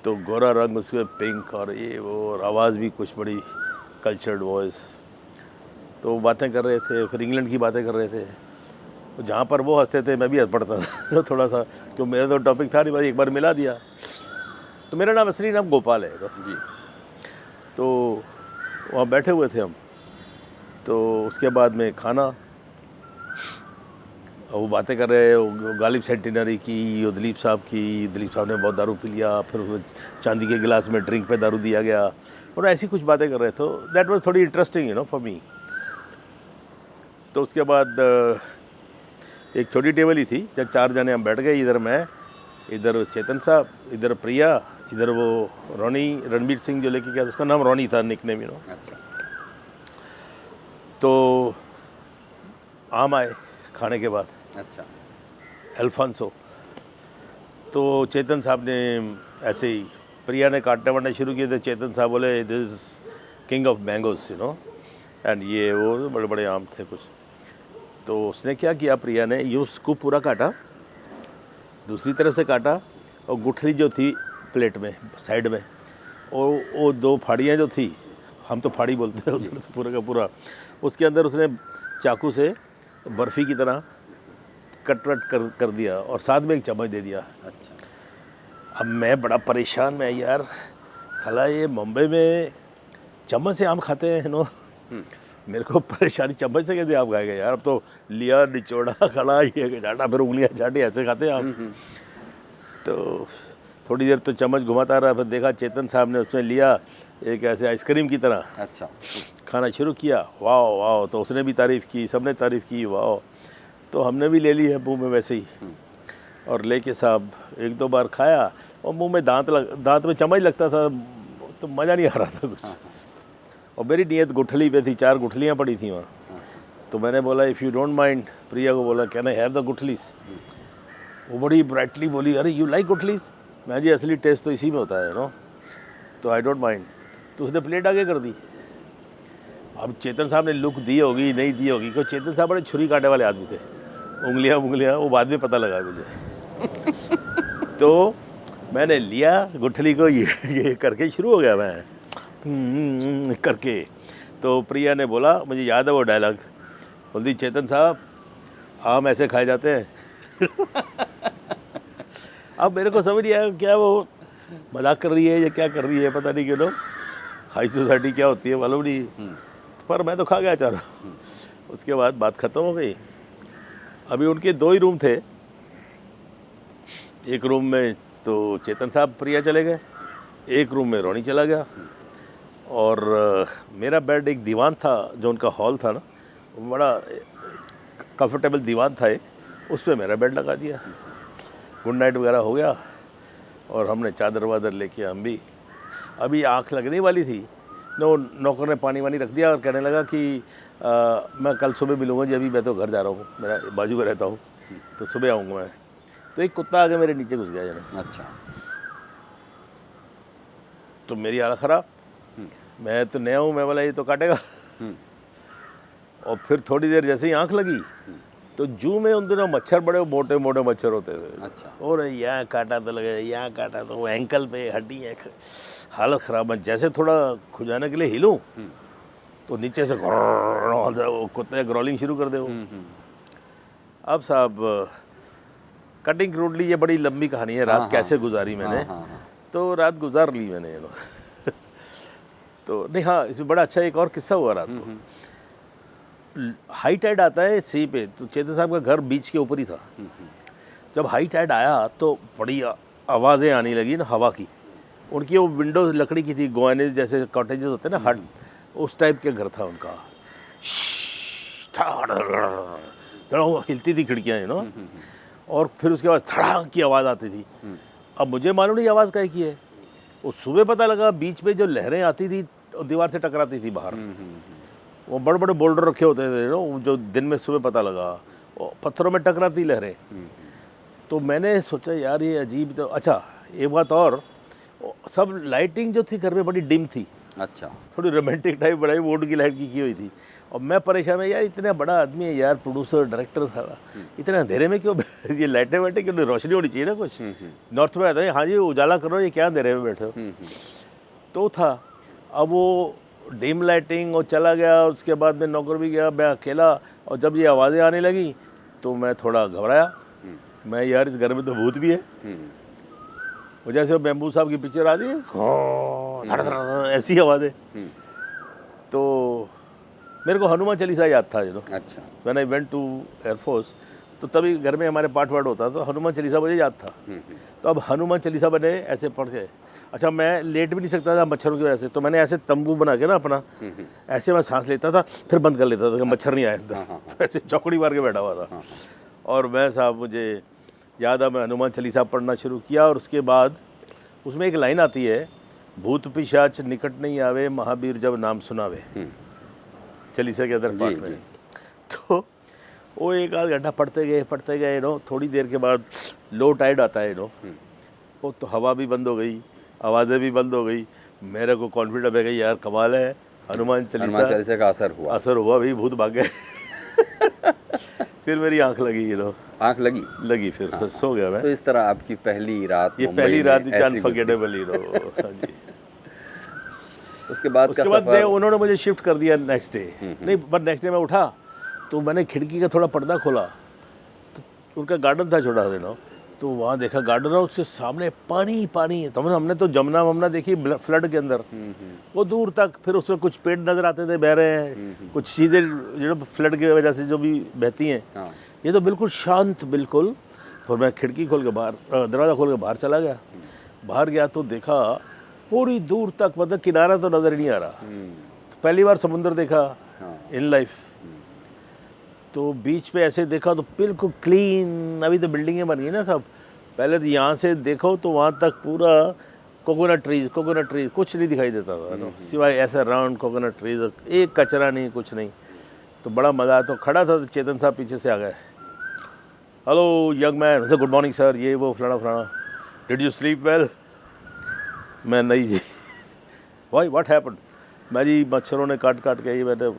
तो गोरा रंग, उसके पिंक और ये वो, और आवाज़ भी कुछ बड़ी कल्चर्ड वॉइस। तो बातें कर रहे थे, फिर इंग्लैंड की बातें कर रहे थे। तो जहाँ पर वो हंसते थे मैं भी हंस पड़ता था थोड़ा सा, क्यों मेरा तो टॉपिक था नहीं, बस एक बार मिला दिया। तो मेरा नाम असली नाम गोपाल है जी। तो वहाँ बैठे हुए थे हम, तो उसके बाद में खाना, वो बातें कर रहे, गालिब सेंटिनरी की, वो दिलीप साहब की। दिलीप साहब ने बहुत दारू पी लिया, फिर चांदी के गिलास में ड्रिंक पे दारू दिया गया, और ऐसी कुछ बातें कर रहे थे। दैट वाज थोड़ी इंटरेस्टिंग फॉर मी। तो उसके बाद एक छोटी टेबल ही थी, जब 4 जने हम बैठ गए, इधर मैं, इधर चेतन साहब, इधर प्रिया, इधर वो रोनी, रणबीर सिंह जो लेके गया था, उसका नाम रोनी था निकनेम अच्छा। तो आम आए खाने के बाद, अच्छा। अल्फांसो। तो चेतन साहब ने ऐसे ही, प्रिया ने काटने वाटने शुरू किए थे, चेतन साहब बोले this is king of mangoes and ये वो बड़े बड़े आम थे कुछ। तो उसने क्या किया, प्रिया ने यूँ उसको पूरा काटा, दूसरी तरफ से काटा, और गुठली जो थी प्लेट में साइड में, और वो 2 फाड़ियाँ जो थी, हम तो फाड़ी बोलते हैं उधर से पूरा का पूरा, उसके अंदर उसने चाकू से बर्फ़ी की तरह कट कर दिया, और साथ में एक चम्मच दे दिया। अच्छा। अब मैं बड़ा परेशान, मैं यार साला ये मुंबई में चम्मच से आम खाते हैं मेरे को परेशानी, चम्मच से कैसे आम खाएगा यार। अब तो लिया, निचोड़ा, खड़ा, ये चाटा, फिर उंगलियां चाटी, ऐसे खाते हैं आम। तो थोड़ी देर तो चम्मच घुमाता रहा, फिर देखा चेतन साहब ने उसमें लिया एक ऐसे आइसक्रीम की तरह, अच्छा, खाना शुरू किया। वाह वाह, तो उसने भी तारीफ़ की, सबने तारीफ़ की, वाह। तो हमने भी ले ली है मुँह में वैसे ही, और लेके साहब 1-2 बार खाया, और मुंह में दांत में चम्मच लगता था, तो मज़ा नहीं आ रहा था कुछ। और मेरी नीयत गुठली पे थी, 4 गुठलियाँ पड़ी थी वहाँ। तो मैंने बोला इफ़ यू डोंट माइंड, प्रिया को बोला कैन आई हैव द गुठलीस। वो बड़ी ब्राइटली बोली, अरे यू लाइक गुठलीस। मैं जी असली टेस्ट तो इसी में होता है तो आई डोंट माइंड। तो उसने प्लेट आगे कर दी। अब चेतन साहब ने लुक दी होगी, नहीं दी होगी, क्योंकि चेतन साहब बड़े छुरी काटे वाले आदमी थे, उंगलियाँ वो बाद में पता लगा मुझे। तो मैंने लिया गुठली को, ये करके शुरू हो गया मैं करके। तो प्रिया ने बोला, मुझे याद है वो डायलॉग, बोलती चेतन साहब आम ऐसे खाए जाते हैं। अब मेरे को समझ नहीं आया क्या वो मजाक कर रही है या क्या कर रही है, पता नहीं क्यों। हाई सोसाइटी क्या होती है मालूम नहीं, पर मैं तो खा गया चारों। उसके बाद बात ख़त्म हो गई। अभी उनके 2 ही रूम थे, एक रूम में तो चेतन साहब प्रिया चले गए, एक रूम में रोनी चला गया, और मेरा बेड एक दीवान था, जो उनका हॉल था ना, बड़ा कंफर्टेबल दीवान था एक, उस पर मेरा बेड लगा दिया। गुड नाइट वगैरह हो गया, और हमने चादर वादर लेके हम भी, अभी आँख लगने वाली थी, नौकर ने पानी वानी रख दिया, और कहने लगा कि मैं कल सुबह मिलूँगा जी, अभी मैं तो घर जा रहा हूँ, मेरा बाजू में रहता हूँ, तो सुबह आऊँगा मैं। तो एक कुत्ता आके मेरे नीचे घुस गया जना। अच्छा। तो मेरी हालत ख़राब, मैं तो नया हूँ, मैं बोला ये तो काटेगा। और फिर थोड़ी देर जैसे ही आँख लगी, तो जू में उन दिनों मच्छर बड़े मोटे मोटे मच्छर होते थे। अच्छा। और यहाँ काटा तो लगे, यहाँ काटा तो वो एंकल पे हड्डी है, हालत ख़राब है। जैसे थोड़ा खुजाने के लिए हिलूँ तो नीचे से वो कुत्ते ग्रोलिंग शुरू कर दे वो। अब साहब कटिंग क्रूडली, ये बड़ी लंबी कहानी है, रात कैसे गुजारी मैंने। तो रात गुजार ली मैंने तो नहीं, हाँ इसमें बड़ा अच्छा एक और किस्सा हुआ रात को। हाई टाइड आता है सी पे, तो चेतन साहब का घर बीच के ऊपर ही था। जब हाई टाइड आया तो बड़ी आवाज़ें आने लगी ना हवा की। उनकी वो विंडोज लकड़ी की थी, गोवाने जैसे कॉटेजेस होते हैं ना, हट, उस टाइप के घर था उनका। हिलती थी खिड़कियाँ और फिर उसके बाद धड़ाक की आवाज़ आती थी। अब मुझे मालूम नहीं आवाज़ काय की है, वो सुबह पता लगा बीच में जो लहरें आती थी दीवार से टकराती थी बाहर। वो बड़े बड़े बोल्डर रखे होते थे जो दिन में सुबह पता लगा, पत्थरों में टकराती लहरें। तो मैंने सोचा यार ये अजीब, तो अच्छा एक बात और, सब लाइटिंग जो थी घर में बड़ी डिम थी, अच्छा। थोड़ी रोमांटिक टाइप बड़ा वोट की लाइट की हुई थी। और मैं परेशान में, यार इतना बड़ा आदमी है यार, प्रोड्यूसर डायरेक्टर था, इतने अंधेरे में क्यों ये लाइटें वाइटें क्यों, रोशनी होनी चाहिए ना कुछ। नॉर्थ में आता है, हाँ जी उजाला करो, ये क्या अंधेरे में बैठे हो। तो था, अब वो डिम लाइटिंग और चला गया। उसके बाद में नौकर भी गया, मैं अकेला। और जब ये आवाज़ें आने लगी तो मैं थोड़ा घबराया। मैं यार इस घर में तो भूत भी है। वो जैसे वो बैम्बू साहब की पिक्चर आती है, ऐसी आवाज़ें। तो मेरे को हनुमान चालीसा याद था अच्छा। When I went to Air Force, तो तभी घर में हमारे पाठ वाठ होता, तो हनुमान चालीसा मुझे याद था। तो अब हनुमान चालीसा बने ऐसे पढ़ के, अच्छा मैं लेट भी नहीं सकता था मच्छरों की वजह से, तो मैंने ऐसे तंबू बना के ना अपना, ऐसे मैं सांस लेता था, फिर बंद कर लेता था कि मच्छर नहीं आया अंदर। तो ऐसे चौकड़ी मार के बैठा हुआ था। और मैं साहब, मुझे याद है, मैं हनुमान चालीसा पढ़ना शुरू किया। और उसके बाद उसमें एक लाइन आती है, भूत पिशाच निकट नहीं आवे, महावीर जब नाम सुनावे, चालीसा के अंदर पाठ में। तो वो एक आध घंटा पढ़ते गए थोड़ी देर के बाद लो टाइड आता है वो तो हवा भी बंद हो गई, आवाज़ें भी बंद हो गई। मेरे को कॉन्फिडेंस है कि यार कमाल है, हनुमान चालीसा का असर हुआ भाई, भूत भाग गए। फिर मेरी आंख लगी आंख लगी फिर सो गया मैं। तो इस तरह आपकी पहली रात, ये पहली रात अनफॉरगेटेबल हाँ जी। उसके बाद उन्होंने मुझे शिफ्ट कर दिया नेक्स्ट डे। नहीं, पर नेक्स्ट डे मैं उठा तो मैंने खिड़की का थोड़ा पर्दा खोला, तो उनका गार्डन था छोटा सा तो वहाँ देखा गार्डन और उसके सामने पानी। तो हमने तो जमुना देखी फ्लड के अंदर, वो दूर तक। फिर उसमें कुछ पेड़ नजर आते थे बह रहे हैं, कुछ चीज़ें जो फ्लड की वजह से जो भी बहती हैं। ये तो बिल्कुल शांत, बिल्कुल। तो मैं खिड़की खोल के बाहर, दरवाज़ा खोल के बाहर चला गया। बाहर गया तो देखा पूरी दूर तक, मतलब किनारा तो नज़र ही नहीं आ रहा। तो पहली बार समुंदर देखा इन लाइफ। तो बीच पे ऐसे देखा तो बिल्कुल क्लीन। अभी तो बिल्डिंगें बन गई ना सब, पहले तो यहाँ से देखो तो वहाँ तक पूरा कोकोनट ट्रीज, कुछ नहीं दिखाई देता था सिवाय ऐसा राउंड कोकोनट ट्रीज, एक कचरा नहीं, कुछ नहीं। तो बड़ा मज़ा आया। तो खड़ा था तो चेतन साहब पीछे से आ गए, hello young man, good morning sir, ये वो फलाना, डिड यू स्लीप वेल? मैं नहीं जी। Why what happened? मैं जी मच्छरों ने काट के ये बैठे।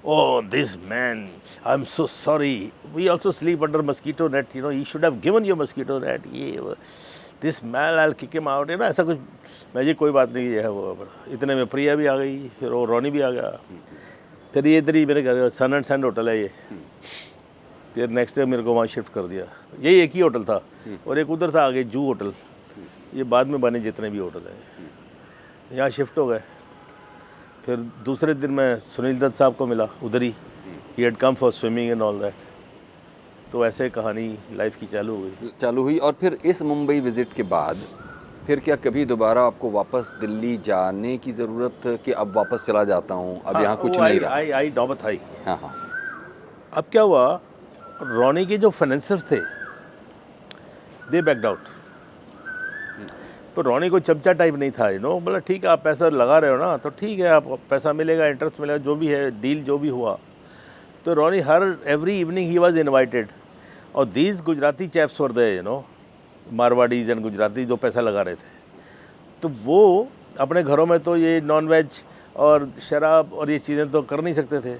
Oh, this man, I'm so sorry. We also sleep under mosquito net, he should have given you mosquito net. This man, I'll kick him out, ऐसा कुछ। मैं जी कोई बात नहीं है वो। इतने में प्रिया भी आ गई, फिर वो रोनी भी आ गया। फिर ये इधर ही मेरे घर सन एंड सैंड होटल है ये। फिर नेक्स्ट डे मेरे को वहाँ शिफ्ट कर दिया। यही एक ही होटल था, और एक उधर था आगे जू होटल, ये बाद में बने जितने भी होटल हैं। यहाँ शिफ्ट हो गए। फिर दूसरे दिन मैं सुनील दत्त साहब को मिला उधर ही, he had come for swimming and all that. तो ऐसे कहानी लाइफ की चालू हुई। और फिर इस मुंबई विजिट के बाद फिर क्या कभी दोबारा आपको वापस दिल्ली जाने की ज़रूरत कि अब वापस चला जाता हूँ, अब यहाँ कुछ नहीं रहा? आई नौबत आई। हाँ। अब क्या हुआ, रोनी के जो फाइनेंसर्स थे दे बैक्ड आउट। तो रोनी को चमचा टाइप नहीं था, बोला ठीक है आप पैसा लगा रहे हो ना, तो ठीक है आप पैसा मिलेगा, इंटरेस्ट मिलेगा, जो भी है डील जो भी हुआ। तो रोनी हर every evening he was invited, और these Gujarati chaps were they, Marwaris and Gujarati जो पैसा लगा रहे थे। तो वो अपने घरों में तो ये नॉन वेज और शराब और ये चीज़ें तो कर नहीं सकते थे।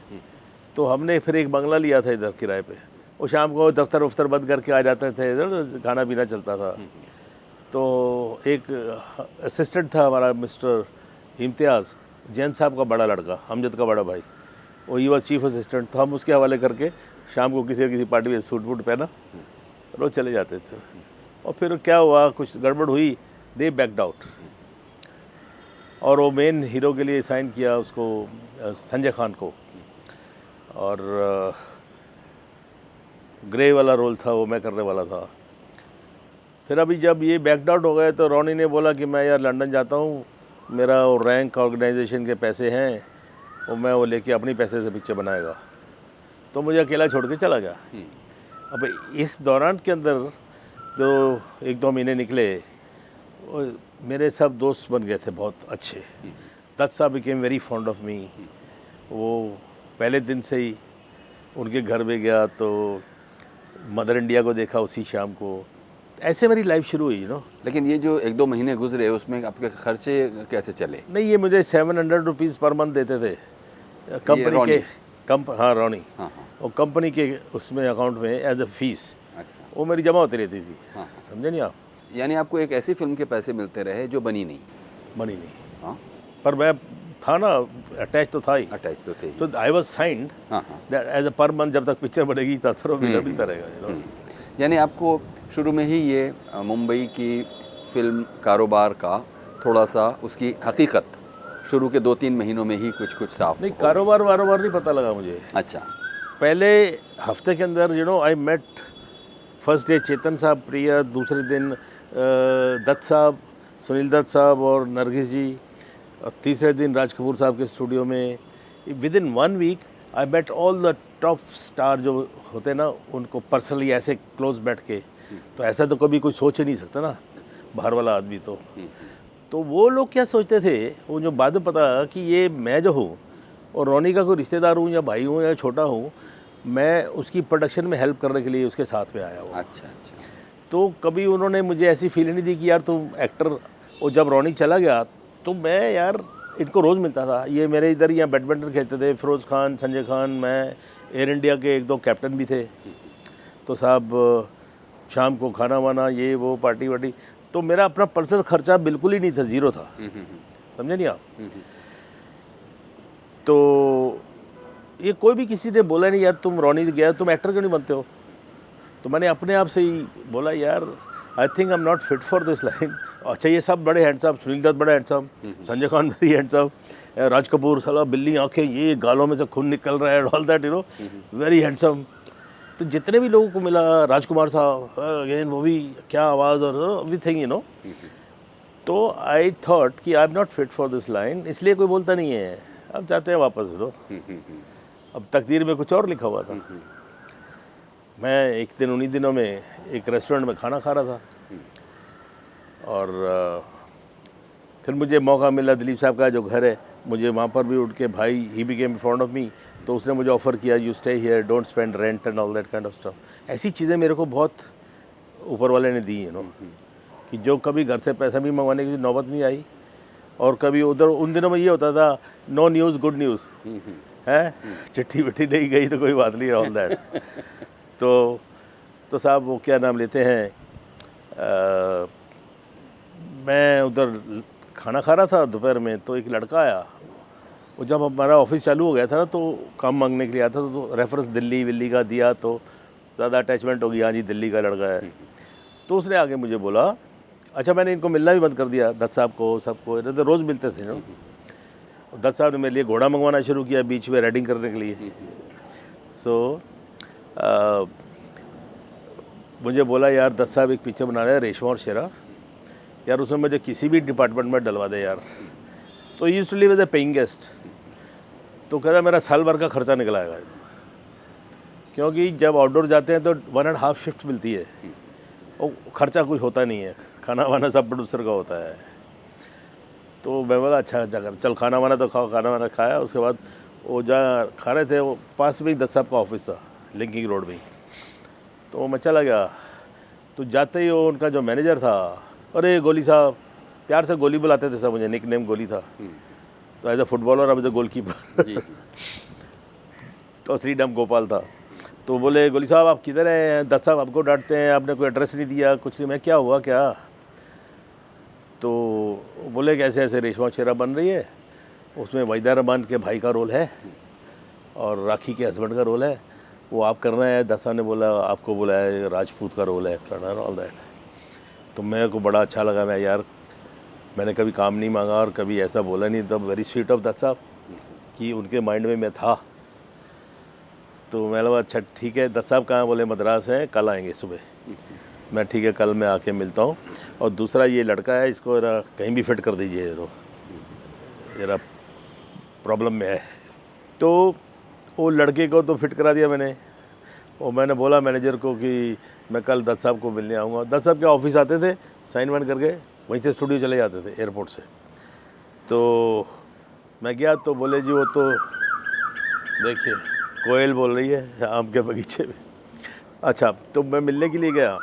तो हमने फिर एक बंगला लिया था इधर किराए पे। वो शाम को दफ्तर वफ्तर बंद करके आ जाते थे इधर, खाना पीना चलता था। तो एक असिस्टेंट था हमारा मिस्टर इम्तियाज़, जैन साहब का बड़ा लड़का, अमजद का बड़ा भाई, वो ही वॉज चीफ असिस्टेंट। तो हम उसके हवाले करके शाम को किसी पार्टी में सूट वूट पहना रोज चले जाते थे। और फिर क्या हुआ, कुछ गड़बड़ हुई, दे बैक्ड आउट। और वो मेन हीरो के लिए साइन किया उसको, संजय खान को, और ग्रे वाला रोल था वो मैं करने वाला था। फिर अभी जब ये बैक्ड आउट हो गए तो रोनी ने बोला कि मैं यार लंदन जाता हूँ, मेरा वो रैंक ऑर्गेनाइजेशन के पैसे हैं, और मैं वो लेके अपनी पैसे से पिक्चर बनाएगा। तो मुझे अकेला छोड़ के चला गया। अब इस दौरान के अंदर जो 1-2 महीने निकले, मेरे सब दोस्त बन गए थे बहुत अच्छे। दत्त साहब became very fond of me. वो पहले दिन से ही उनके घर में गया तो मदर इंडिया को देखा उसी शाम को, ऐसे मेरी लाइफ शुरू हुई लेकिन ये जो 1-2 महीने गुजरे उसमें आपके खर्चे कैसे चले? नहीं, ये मुझे 700 रुपीज़ पर मंथ देते थे कंपनी रोनी? के हाँ रोनी। हाँ। और कंपनी के उसमें अकाउंट में एज अ फीस अच्छा। वो मेरी जमा होती रहती थी। हाँ। समझे नहीं आप? यानी आपको एक ऐसी फिल्म के पैसे मिलते रहे जो बनी नहीं? बनी नहीं। हाँ, पर मैं था ना, अटैच तो था ही। अटैच तो थे ही। तो आई वाज साइंड हाँ। That as a per month जब तक पिक्चर बनेगी तब तक मिलता रहेगा। यानी आपको शुरू में ही ये मुंबई की फिल्म कारोबार का थोड़ा सा उसकी हकीकत शुरू के 2-3 महीनों में ही कुछ साफ नहीं, हो कारोबार वारोबार नहीं पता लगा मुझे। अच्छा। पहले हफ्ते के अंदर आई मेट फर्स्ट डे चेतन साहब प्रिया, दूसरे दिन दत्त साहब, सुनील दत्त साहब और नरगिस जी, और तीसरे दिन राज कपूर साहब के स्टूडियो में। Within 1 week I met all the top star जो होते ना, उनको पर्सनली ऐसे क्लोज बैठ के। तो ऐसा तो कभी कोई सोच ही नहीं सकता ना, बाहर वाला आदमी तो वो लोग क्या सोचते थे, वो जो बाद में पता कि ये मैं जो हूँ और रोनी का कोई रिश्तेदार हूँ या भाई हूँ या छोटा हूँ, मैं उसकी प्रोडक्शन में हेल्प करने के लिए उसके साथ में आया हूँ। अच्छा। तो कभी उन्होंने मुझे ऐसी फील नहीं दी कि यार तुम एक्टर। और जब रोनी चला गया तो मैं यार इनको रोज़ मिलता था। ये मेरे इधर यहाँ बैडमिंटन खेलते थे, फिरोज़ खान, संजय खान, मैं, एयर इंडिया के 1-2 कैप्टन भी थे। तो साहब शाम को खाना वाना, ये वो पार्टी वार्टी। तो मेरा अपना पर्सनल खर्चा बिल्कुल ही नहीं था, ज़ीरो था। समझे नहीं आप? तो ये कोई भी किसी ने बोला नहीं यार तुम रोनी गया, तुम एक्टर क्यों नहीं बनते हो? तो मैंने अपने आप से ही बोला यार I think I am not fit for this line. अच्छा, ये सब बड़े हैंडसम, सुनील दत्त बड़े handsome, Sanjay Khan very handsome, Raj Kapoor साला बिल्ली आंखें, ये गालों में से खून निकल रहा है, ऑल दैट वेरी हैंडसम। तो जितने भी लोगों को मिला, राजकुमार साहब अगेन, वो भी क्या आवाज़ और एवरीथिंग तो आई थॉट कि आई am not fit for this line, इसलिए कोई बोलता नहीं है। अब जाते हैं वापस। अब तकदीर में कुछ और लिखा हुआ था। मैं एक दिन उन्हीं दिनों में एक रेस्टोरेंट में खाना खा रहा था और फिर मुझे मौका मिला, दिलीप साहब का जो घर है, मुझे वहाँ पर भी उठ के भाई he became front of me. तो उसने मुझे ऑफ़र किया you stay here, don't spend rent and all that kind of stuff. ऐसी चीज़ें मेरे को बहुत ऊपर वाले ने दी कि जो कभी घर से पैसा भी मंगवाने की नौबत नहीं आई। और कभी उधर उन दिनों में ये होता था, नो न्यूज़ गुड न्यूज़ है, चिट्ठी विट्ठी नहीं गई तो कोई बात नहीं, ऑल दैट। तो साहब वो क्या नाम लेते हैं, मैं उधर खाना खा रहा था दोपहर में, तो एक लड़का आया। वो जब हमारा ऑफिस चालू हो गया था ना, तो काम मांगने के लिए आता था। तो रेफरेंस दिल्ली विल्ली का दिया तो ज़्यादा अटैचमेंट हो गई, हाँ जी दिल्ली का लड़का है। तो उसने आगे मुझे बोला, अच्छा मैंने इनको मिलना भी बंद कर दिया, दत्त साहब को, सबको। तो रोज़ मिलते थे ना। दत्त साहब ने मेरे लिए घोड़ा मंगवाना शुरू किया बीच में राइडिंग करने के लिए। सो मुझे बोला यार दत्त साहब एक पिक्चर बना रहे हैं रेशमा और शेरा, यार उसमें मुझे किसी भी डिपार्टमेंट में डलवा दे यार। तो used to live as a paying guest. तो कहता मेरा साल भर का खर्चा निकल आएगा, क्योंकि जब आउटडोर जाते हैं तो 1.5 शिफ्ट मिलती है और खर्चा कुछ होता नहीं है, खाना वाना सब प्रोड्यूसर का होता है। तो मैं बोला अच्छा जाकर चल खाना वाना तो खाओ। खाना वाना खाया, उसके बाद वो जहाँ खा रहे थे वो पास में ही दत्त साहब का ऑफिस था, लिंकिंग रोड में। तो मैं चला गया, तो जाते ही वो उनका जो मैनेजर था, अरे गोली साहब, प्यार से गोली बुलाते थे सब, मुझे निक नेम गोली था। तो एज ए फुटबॉलर, अब एज ए गोलकीपर। तो श्रीडम गोपाल था। तो बोले गोली साहब आप किधर हैं, दत्त साहब आपको डांटते हैं, आपने कोई एड्रेस नहीं दिया, कुछ नहीं। मैं क्या हुआ क्या? तो बोले कैसे ऐसे रेशमा शेरा बन रही है, उसमें वहीदा रहमान के भाई का रोल है और राखी के हस्बैंड का रोल है, वो आप करना है। दत्त साहब ने बोला आपको बोला है, राजपूत का रोल है, ऑल दैट। तो मेरे को बड़ा अच्छा लगा। मैं यार मैंने कभी काम नहीं मांगा और कभी ऐसा बोला नहीं। तब वेरी स्वीट ऑफ दत्त साहब कि उनके माइंड में मैं था। तो मैं लगा अच्छा ठीक है। दत्त साहब कहाँ? बोले मद्रास हैं, कल आएंगे सुबह। मैं ठीक है कल मैं आके मिलता हूँ। और दूसरा ये लड़का है, इसको जरा कहीं भी फिट कर दीजिए, तो ज़रा प्रॉब्लम में है। तो वो लड़के को तो फिट करा दिया मैंने। और मैंने बोला मैनेजर को कि मैं कल दत्त साहब को मिलने आऊँगा। दत्त साहब के ऑफिस आते थे, साइन वाइन करके वहीं से स्टूडियो चले जाते थे एयरपोर्ट से। तो मैं गया तो बोले जी वो तो देखिए कोयल बोल रही है आम के बगीचे में। अच्छा, तो मैं मिलने के लिए गया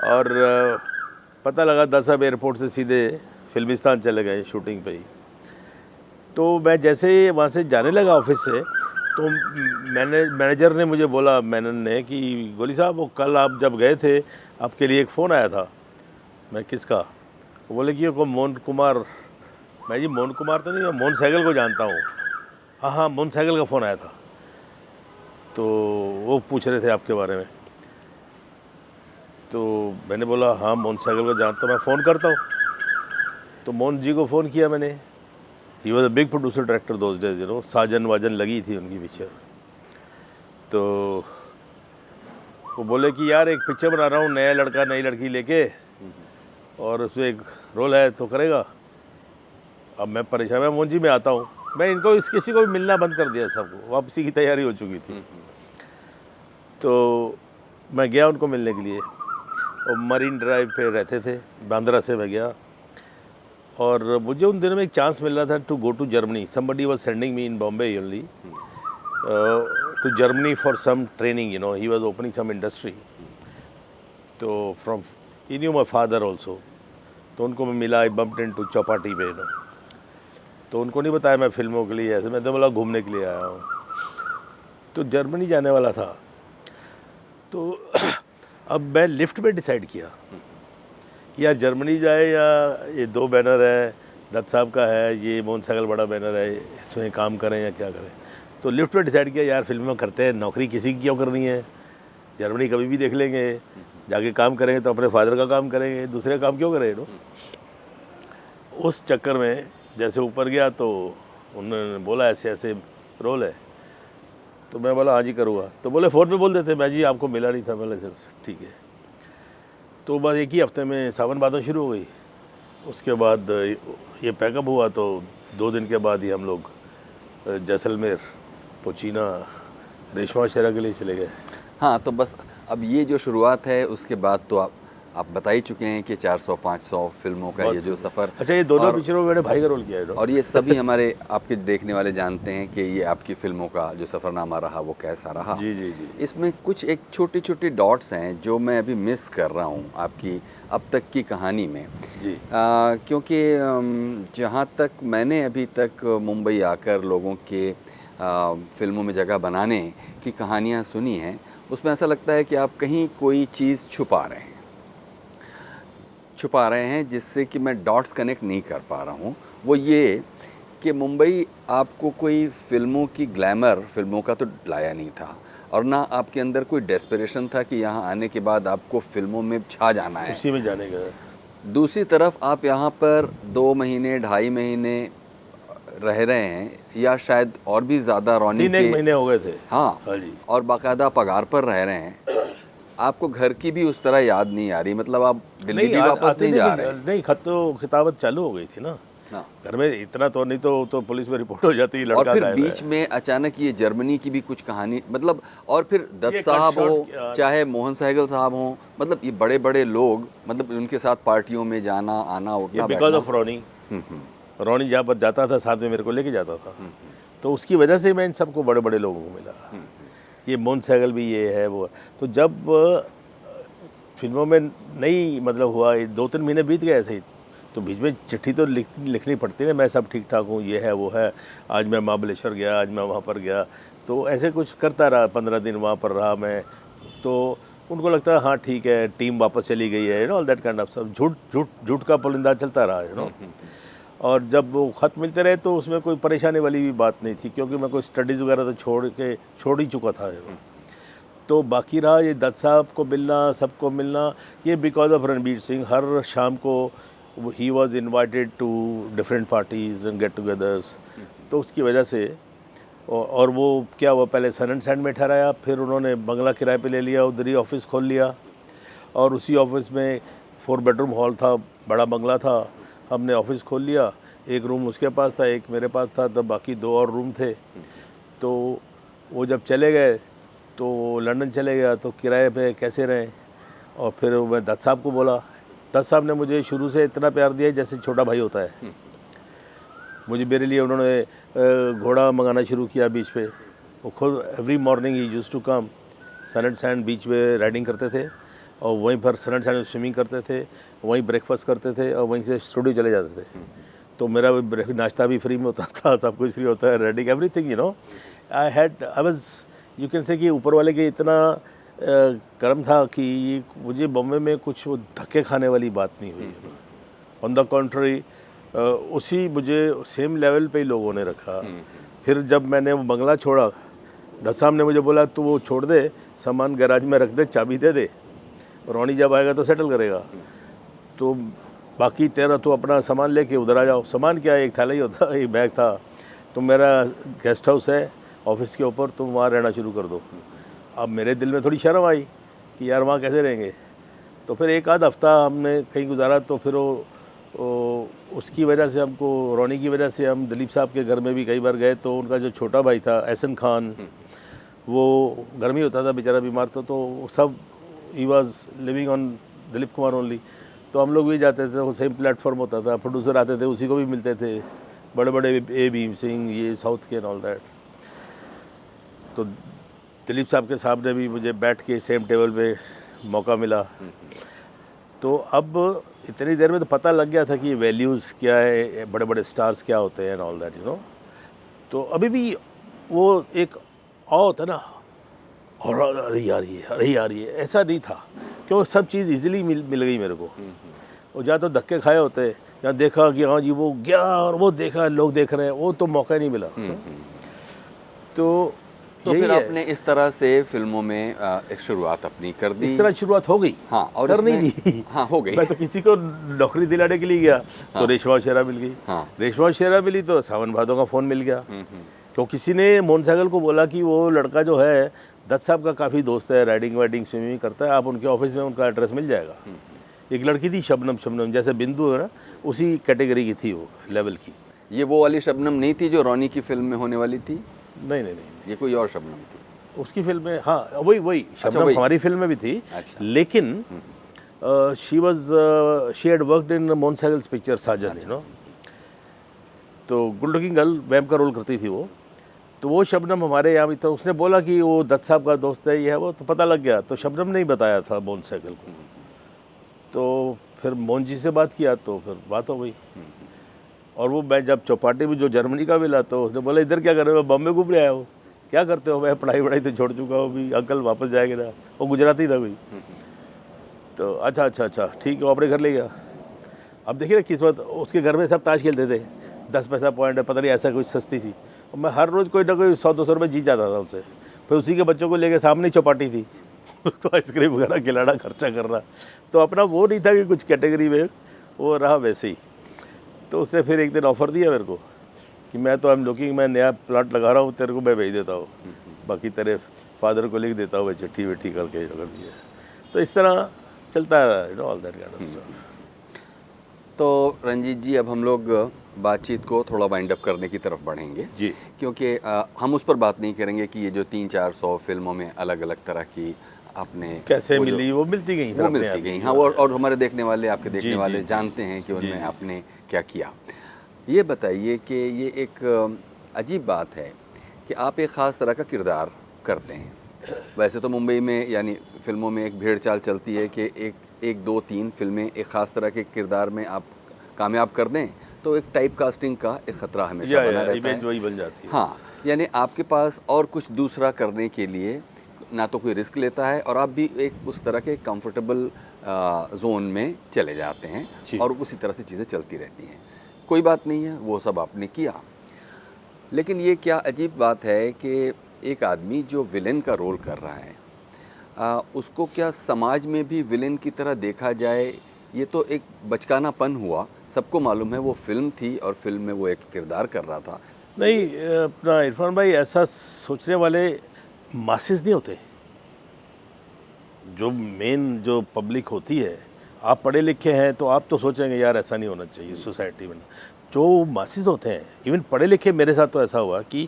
और पता लगा 10 साहब एयरपोर्ट से सीधे फिल्मिस्तान चले गए शूटिंग पे ही। तो मैं जैसे ही वहाँ से जाने लगा ऑफिस से, तो मैनेजर ने मुझे बोला, मेनन ने, कि गोली साहब वो कल आप जब गए थे आपके लिए एक फ़ोन आया था। मैं किसका? वो बोले कि वो मोहन कुमार। मैं जी मोहन कुमार तो नहीं, मैं मोहन सहगल को जानता हूँ। हाँ हाँ, मोहन सहगल का फ़ोन आया था, तो वो पूछ रहे थे आपके बारे में। तो मैंने बोला हाँ मोहन सहगल को जानता हूँ, मैं फ़ोन करता हूँ। तो मोहन जी को फ़ोन किया मैंने। He was a big producer director those days, you know, Saajan वाजन लगी थी उनकी पिक्चर। तो वो बोले कि यार एक पिक्चर बना रहा हूँ, नया लड़का नई लड़की लेके, और उसमें एक रोल है तो करेगा। अब मैं परेशान, मैं मोहन जी मैं आता हूँ। मैं इनको किसी को भी मिलना बंद कर दिया, सबको वापसी की तैयारी हो चुकी थी। तो मैं गया उनको मिलने के लिए, और मरीन ड्राइव पे रहते थे, बांद्रा से मैं गया। और मुझे उन दिनों में एक चांस मिल रहा था to go to Germany. Somebody was sending me in Bombay only to Germany for some training, you know, he was opening some industry. तो from he knew my father also. तो उनको मैं मिला, आई बम्प्ड इनटू चौपाटी पे, no. तो उनको नहीं बताया मैं फिल्मों के लिए, ऐसे मैं तो बोला घूमने के लिए आया हूँ। तो जर्मनी जाने वाला था। तो अब मैं लिफ्ट में डिसाइड किया कि यार जर्मनी जाए या ये 2 बैनर है, दत्त साहब का है, ये मोहन सहगल बड़ा बैनर है, इसमें काम करें या क्या करें। तो लिफ्ट में डिसाइड किया यार फिल्म में करते हैं, नौकरी किसी की क्यों करनी है, जर्मनी कभी भी देख लेंगे, जाके काम करेंगे तो अपने फादर का काम करेंगे, दूसरे काम क्यों करें, नो। उस चक्कर में जैसे ऊपर गया तो उन्होंने बोला ऐसे ऐसे रोल है। तो मैं बोला हाँ जी करूँगा। तो बोले फ़ोन पे बोल देते, मैं जी आपको मिला नहीं था। बोले सर ठीक है। तो बस एक ही हफ्ते में सावन भादो शुरू हो गई। उसके बाद ये पैकअप हुआ तो 2 दिन के बाद ही हम लोग जैसलमेर, पोचीना, रेशमा शेरा के लिए चले गए। हाँ, तो बस अब ये जो शुरुआत है, उसके बाद तो आप बता ही चुके हैं कि 400-500 फिल्मों का ये जो सफ़र। अच्छा, ये दोनों पिक्चरों में मैंने भाई का रोल किया है। और ये सभी हमारे आपके देखने वाले जानते हैं कि ये आपकी फिल्मों का जो सफ़रनामा रहा वो कैसा रहा। जी जी जी। इसमें कुछ एक छोटी छोटी डॉट्स हैं जो मैं अभी मिस कर रहा हूँ आपकी अब तक की कहानी में जी। क्योंकि जहाँ तक मैंने अभी तक मुंबई आकर लोगों के फिल्मों में जगह बनाने की कहानियाँ सुनी हैं, उसमें ऐसा लगता है कि आप कहीं कोई चीज़ छुपा रहे हैं जिससे कि मैं डॉट्स कनेक्ट नहीं कर पा रहा हूँ। वो ये कि मुंबई आपको कोई फिल्मों की ग्लैमर फिल्मों का तो लाया नहीं था, और ना आपके अंदर कोई डेस्परेशन था कि यहाँ आने के बाद आपको फिल्मों में छा जाना है, उसी में जाने का। दूसरी तरफ आप यहाँ पर 2 महीने 2.5 महीने रह रहे हैं, या शायद और भी ज़्यादा रौनी 3 महीने हो गए थे। हाँ जी। और बाकायदा पगार पर रह रहे हैं। आपको घर की भी उस तरह याद नहीं आ रही, मतलब आप दिल्ली भी वापस नहीं जा रहे। नहीं, खिताबत चालू हो गई थी ना। हाँ। घर में इतना तो नहीं तो पुलिस में रिपोर्ट हो जाती है, लड़का और फिर गायब है। बीच में अचानक ये जर्मनी की भी कुछ कहानी, मतलब, और फिर दत्त साहब हो चाहे मोहन सहगल साहब हो, मतलब ये बड़े बड़े लोग, मतलब उनके साथ पार्टियों में जाना आना उठना, बिकॉज ऑफ रौनी। रौनी जहाँ पर जाता था साथ में मेरे को लेके जाता था, तो उसकी वजह से मैं इन सबको बड़े बड़े लोगों को मिला। ये मोहन सहगल भी ये है वो। तो जब फिल्मों में नहीं मतलब हुआ, 2-3 महीने बीत गए ऐसे ही, तो बीच में चिट्ठी तो लिखनी पड़ती है ना, मैं सब ठीक ठाक हूँ, ये है वो है, आज मैं महाबलेश्वर गया, आज मैं वहाँ पर गया, तो ऐसे कुछ करता रहा। 15 दिन वहाँ पर रहा मैं, तो उनको लगता है हाँ ठीक है, टीम वापस चली गई है, you know, all that kind of सब। झूठ का पुलिंदा चलता रहा, यू नो। और जब वो ख़त मिलते रहे तो उसमें कोई परेशानी वाली भी बात नहीं थी, क्योंकि मैं कोई स्टडीज़ वगैरह तो छोड़ ही चुका था। तो बाकी रहा ये दत्त साहब को मिलना, सबको मिलना, ये बिकॉज ऑफ रणबीर सिंह। हर शाम को he was invited to different parties and get togethers, तो उसकी वजह से। और वो क्या हुआ, पहले सन एंड सैंड में ठहराया, फिर उन्होंने बंगला किराए पे ले लिया, उधर ही ऑफिस खोल लिया, और उसी ऑफिस में 4 बेडरूम हॉल था, बड़ा बंगला था, हमने ऑफिस खोल लिया। एक रूम उसके पास था, एक मेरे पास था, तब बाकी 2 और रूम थे। तो वो जब चले गए तो लंदन चले गया, तो किराए पे कैसे रहें। और फिर मैं दत्त साहब को बोला, दत्त साहब ने मुझे शुरू से इतना प्यार दिया जैसे छोटा भाई होता है। मुझे मेरे लिए उन्होंने घोड़ा मंगाना शुरू किया बीच पे। वो खुद every morning he used to come, sun and sand beach पे राइडिंग करते थे, और वहीं पर सैटरडे संडे स्विमिंग करते थे, वहीं ब्रेकफास्ट करते थे और वहीं से स्टूडियो चले जाते थे। तो मेरा नाश्ता भी फ्री में होता था, सब कुछ फ्री होता है, reading everything you know. I was you can say कि ऊपर वाले के इतना कर्म था कि मुझे बॉम्बे में कुछ वो धक्के खाने वाली बात नहीं हुई। ऑन द कॉन्ट्ररी उसी मुझे सेम लेवल पे ही लोगों ने रखा। फिर जब मैंने वो बंगला छोड़ा, दसाम ने मुझे बोला तू वो छोड़ दे, सामान गैराज में रख दे, चाबी दे दे, रोनी जब आएगा तो सेटल करेगा, तो बाकी तेरा तो अपना सामान लेके उधर आ जाओ। सामान क्या, एक थैला ही होता, एक बैग था। तो मेरा गेस्ट हाउस है ऑफिस के ऊपर, तुम वहाँ रहना शुरू कर दो। अब मेरे दिल में थोड़ी शर्म आई कि यार वहाँ कैसे रहेंगे। तो फिर एक आध हफ्ता हमने कहीं गुजारा। तो फिर वो उसकी वजह से हमको, रोनी की वजह से हम दिलीप साहब के घर में भी कई बार गए। तो उनका जो छोटा भाई था एहसन खान, वो घर में होता था, बेचारा बीमार था। तो सब he was living on Dilip Kumar only. तो हम लोग भी जाते थे, वो सेम प्लेटफॉर्म होता था, प्रोड्यूसर आते थे उसी को भी मिलते थे, बड़े बड़े ए भीम सिंह, ये साउथ के एंड ऑल दैट। तो दिलीप साहब के सामने भी मुझे बैठ के सेम टेबल पे मौका मिला। तो अब इतनी देर में तो पता लग गया था कि वैल्यूज़ क्या है, बड़े बड़े स्टार्स क्या होते हैं and all that you know. तो अभी भी वो एक होता ना, और अरे यार ये ऐसा नहीं था, क्यों सब चीज़ इजीली मिल गई मेरे को। और जहाँ तो धक्के खाए होते, जहाँ देखा कि हाँ जी वो गया और वो देखा लोग देख रहे हैं, वो तो मौका नहीं मिला। तो फिर आपने इस तरह से फिल्मों में एक शुरुआत अपनी कर दी। इस तरह शुरुआत हो गई। हाँ, और कर नहीं दी। हाँ, हो गई। मैं तो किसी को नौकरी दिलाने के लिए गया। हाँ। तो रेशमा शेरा मिल गई। हाँ। रेशमा शेरा मिली तो सावन भादों का फ़ोन मिल गया। तो किसी ने मोहन सहगल को बोला कि वो लड़का जो है दत्त साहब का काफ़ी दोस्त है, राइडिंग वाइडिंग स्विमिंग करता है, आप उनके ऑफिस में उनका एड्रेस मिल जाएगा। एक लड़की थी शबनम, जैसे बिंदु है ना, उसी कैटेगरी की थी, वो लेवल की। ये वो वाली शबनम नहीं थी जो रोनी की फिल्म में होने वाली थी? नहीं, ये कोई और शबनम थी उसकी फिल्म में। हाँ, वही शबनम हमारी फिल्म में भी थी। अच्छा। लेकिन she had worked in Mohan Sehgal's picture Saajan you know. तो गुड लुकिंग गर्ल, वैम का रोल करती थी वो। तो वो शबनम हमारे यहाँ भी था। उसने बोला कि वो दत्त साहब का दोस्त है, ये है वो, तो पता लग गया। तो शबनम ने ही बताया था मोहन सहगल को। तो फिर मोहन जी से बात किया तो फिर बात हो गई। और वो मैं जब चौपाटी में जो जर्मनी का मिला तो उसने बोला इधर क्या कर रहे हो, बॉम्बे घूमने आए हो, क्या करते हो? मैं पढ़ाई तो छोड़ चुका हूँ अभी, अंकल वापस जाएंगे ना। वो गुजराती था कोई। तो अच्छा ठीक है, वो अपने घर ले गया। अब देखिए ना किस्मत, उसके घर में सब ताश खेलते थे, 10 पैसा पॉइंट है, पता नहीं ऐसा कुछ सस्ती थी। और मैं हर रोज़ कोई ना कोई 100-200 रुपये जीत जाता था उससे। फिर उसी के बच्चों को लेके सामने चौपाटी थी तो आइसक्रीम वगैरह खिलाना, खर्चा करना। तो अपना वो नहीं था कि कुछ कैटेगरी में, वो रहा वैसे ही। तो उसने फिर एक दिन ऑफ़र दिया मेरे को कि मैं तो मैं नया प्लांट लगा रहा हूँ, तेरे को मैं भेज देता हूँ, बाकी तेरे फादर को लिख देता हूँ मैं चिट्ठी विट्ठी करके अगर दिया। तो इस तरह चलता है you know, all that kind of stuff. तो रंजीत जी, अब हम लोग बातचीत को थोड़ा वाइंड अप करने की तरफ बढ़ेंगे जी, क्योंकि हम उस पर बात नहीं करेंगे कि ये जो 300-400 फिल्मों में अलग अलग तरह की आपने कैसे मिली, वो मिलती गई। हाँ, और हमारे देखने वाले, आपके देखने वाले जानते हैं कि उनमें आपने क्या किया। ये बताइए कि ये एक अजीब बात है कि आप एक ख़ास तरह का किरदार करते हैं। वैसे तो मुंबई में यानी फिल्मों में एक भेड़ चाल चलती है कि एक 2-3 फिल्में एक ख़ास तरह के किरदार में आप कामयाब कर दें तो एक टाइप कास्टिंग का एक ख़तरा हमेशा बना रहता है। वही बन जाती है। हाँ, यानी आपके पास और कुछ दूसरा करने के लिए ना तो कोई रिस्क लेता है और आप भी एक उस तरह के कंफर्टेबल जोन में चले जाते हैं और उसी तरह से चीज़ें चलती रहती हैं। कोई बात नहीं है, वो सब आपने किया। लेकिन ये क्या अजीब बात है कि एक आदमी जो विलेन का रोल कर रहा है उसको क्या समाज में भी विलेन की तरह देखा जाए? ये तो एक बचकानापन हुआ। सबको मालूम है वो फिल्म थी और फिल्म में वो एक किरदार कर रहा था। नहीं, अपना इरफान भाई, ऐसा सोचने वाले मासेस नहीं होते। जो मेन जो पब्लिक होती है, आप पढ़े लिखे हैं तो आप तो सोचेंगे यार ऐसा नहीं होना चाहिए सोसाइटी में। जो मासेस होते हैं, इवन पढ़े लिखे, मेरे साथ तो ऐसा हुआ कि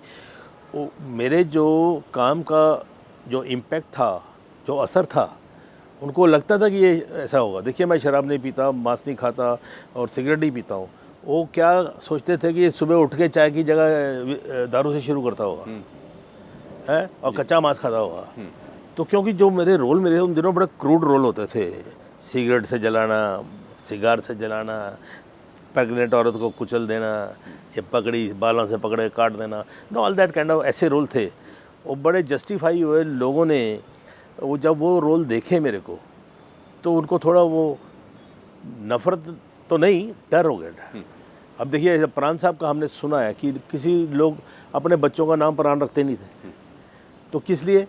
मेरे जो काम का जो इम्पैक्ट था, जो असर था, उनको लगता था कि ये ऐसा होगा। देखिए, मैं शराब नहीं पीता, मांस नहीं खाता और सिगरेट नहीं पीता हूँ। वो क्या सोचते थे कि सुबह उठ के चाय की जगह दारू से शुरू करता होगा है और कच्चा मांस खाता होगा। तो क्योंकि जो मेरे रोल मेरे उन दिनों बड़े क्रूड रोल होते थे, सिगरेट से जलाना, सिगार से जलाना, प्रेग्नेंट औरत को कुचल देना, या पकड़ी बालों से पकड़े काट देना, no all that kind of ऐसे रोल थे। वो बड़े जस्टिफाई हुए लोगों ने, वो जब वो रोल देखे मेरे को तो उनको थोड़ा वो नफ़रत तो नहीं, डर हो गया। अब देखिए जब प्राण साहब का हमने सुना है कि किसी लोग अपने बच्चों का नाम प्राण रखते नहीं थे, तो किस लिए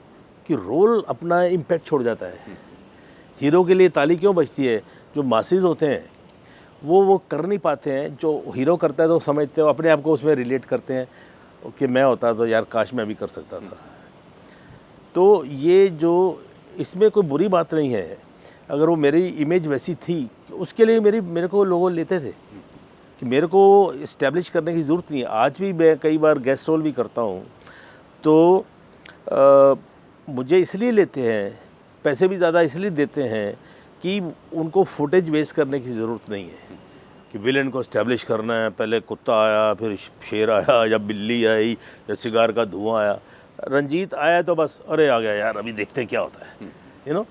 कि रोल अपना इम्पैक्ट छोड़ जाता है। हीरो के लिए ताली क्यों बजती है? जो मासिस होते हैं वो कर नहीं पाते हैं, जो हीरो करता है तो समझते हो, अपने आप को उसमें रिलेट करते हैं कि मैं होता तो यार काश मैं भी कर सकता था। तो ये जो इसमें कोई बुरी बात नहीं है, अगर वो मेरी इमेज वैसी थी उसके लिए मेरे को लोगों लेते थे कि मेरे को इस्टेब्लिश करने की ज़रूरत नहीं है। आज भी मैं कई बार गेस्ट रोल भी करता हूँ तो मुझे इसलिए लेते हैं, पैसे भी ज़्यादा इसलिए देते हैं कि उनको फुटेज वेस्ट करने की ज़रूरत नहीं है कि विलेन को इस्टेब्लिश करना है, पहले कुत्ता आया, फिर शेर आया, या बिल्ली आई, या सिगार का धुआं आया। रंजीत आया तो बस अरे आ गया यार, अभी देखते हैं क्या होता है, यू नो।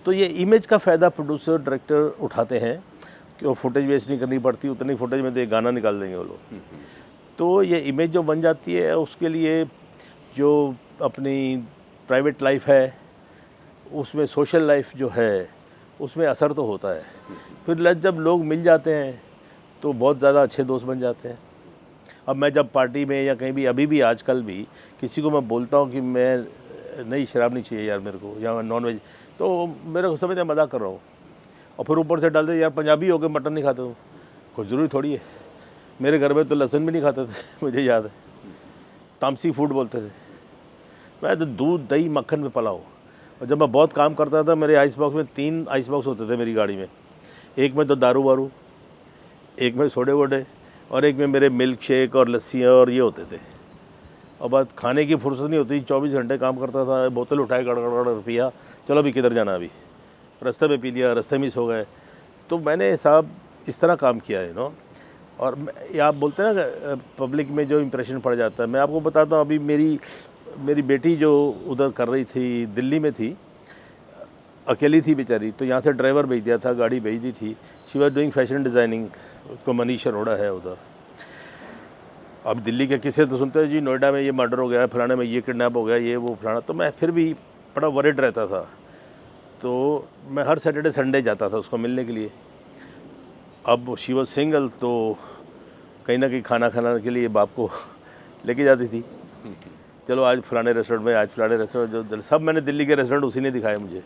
तो ये इमेज का फ़ायदा प्रोड्यूसर डायरेक्टर उठाते हैं कि वो फुटेज वेस्ट नहीं करनी पड़ती, उतनी फुटेज में तो एक गाना निकाल देंगे वो लोग। तो ये इमेज जो बन जाती है उसके लिए जो अपनी प्राइवेट लाइफ है उसमें सोशल लाइफ जो है उसमें असर तो होता है। फिर जब लोग मिल जाते हैं तो बहुत ज़्यादा अच्छे दोस्त बन जाते हैं। अब मैं जब पार्टी में या कहीं भी, अभी भी आजकल भी किसी को मैं बोलता हूँ कि मैं नहीं शराब नहीं चाहिए यार मेरे को, या नॉन वेज, तो मेरे को समझते हैं मजाक कर रहा हूँ, और फिर ऊपर से डालते यार पंजाबी हो के मटन नहीं खाते हो। कोई ज़रूरी थोड़ी है, मेरे घर में तो लहसुन भी नहीं खाते थे मुझे याद है, तामसी फूड बोलते थे। मैं तो दूध दही मक्खन में पला हूँ। और जब मैं बहुत काम करता था मेरे आइस बॉक्स में 3 आइस बॉक्स होते थे मेरी गाड़ी में, एक में तो दारू वारू, एक में सोडे वोडे, और एक में मेरे मिल्क शेक और लस्सियाँ और ये होते थे। और बात खाने की फुर्सत नहीं होती, 24 घंटे काम करता था, बोतल उठाए गड़गड़ पिया, चलो अभी किधर जाना, अभी रास्ते में पी लिया, रास्ते में सो गए। तो मैंने साहब इस तरह काम किया है नो। और ये आप बोलते हैं ना पब्लिक में जो इम्प्रेशन पड़ जाता है, मैं आपको बताता हूँ। अभी मेरी बेटी जो उधर कर रही थी, दिल्ली में थी, अकेली थी बेचारी, तो यहाँ से ड्राइवर भेज दिया था, गाड़ी भेज दी थी। She was doing fashion designing, उसको मनीष अरोड़ा है उधर। अब दिल्ली के किस्से तो सुनते हैं जी, नोएडा में ये मर्डर हो गया, फलाने में ये किडनैप हो गया, ये वो फलाना। तो मैं फिर भी बड़ा वरिड रहता था, तो मैं हर सैटरडे संडे जाता था उसको मिलने के लिए। अब शी वॉज सिंगल, तो कहीं ना कहीं खाना खाने के लिए बाप को लेके जाती थी, चलो आज फलाने रेस्टोरेंट में, आज फलाने रेस्टोरेंट, जो सब मैंने दिल्ली के रेस्टोरेंट उसी ने दिखाए मुझे।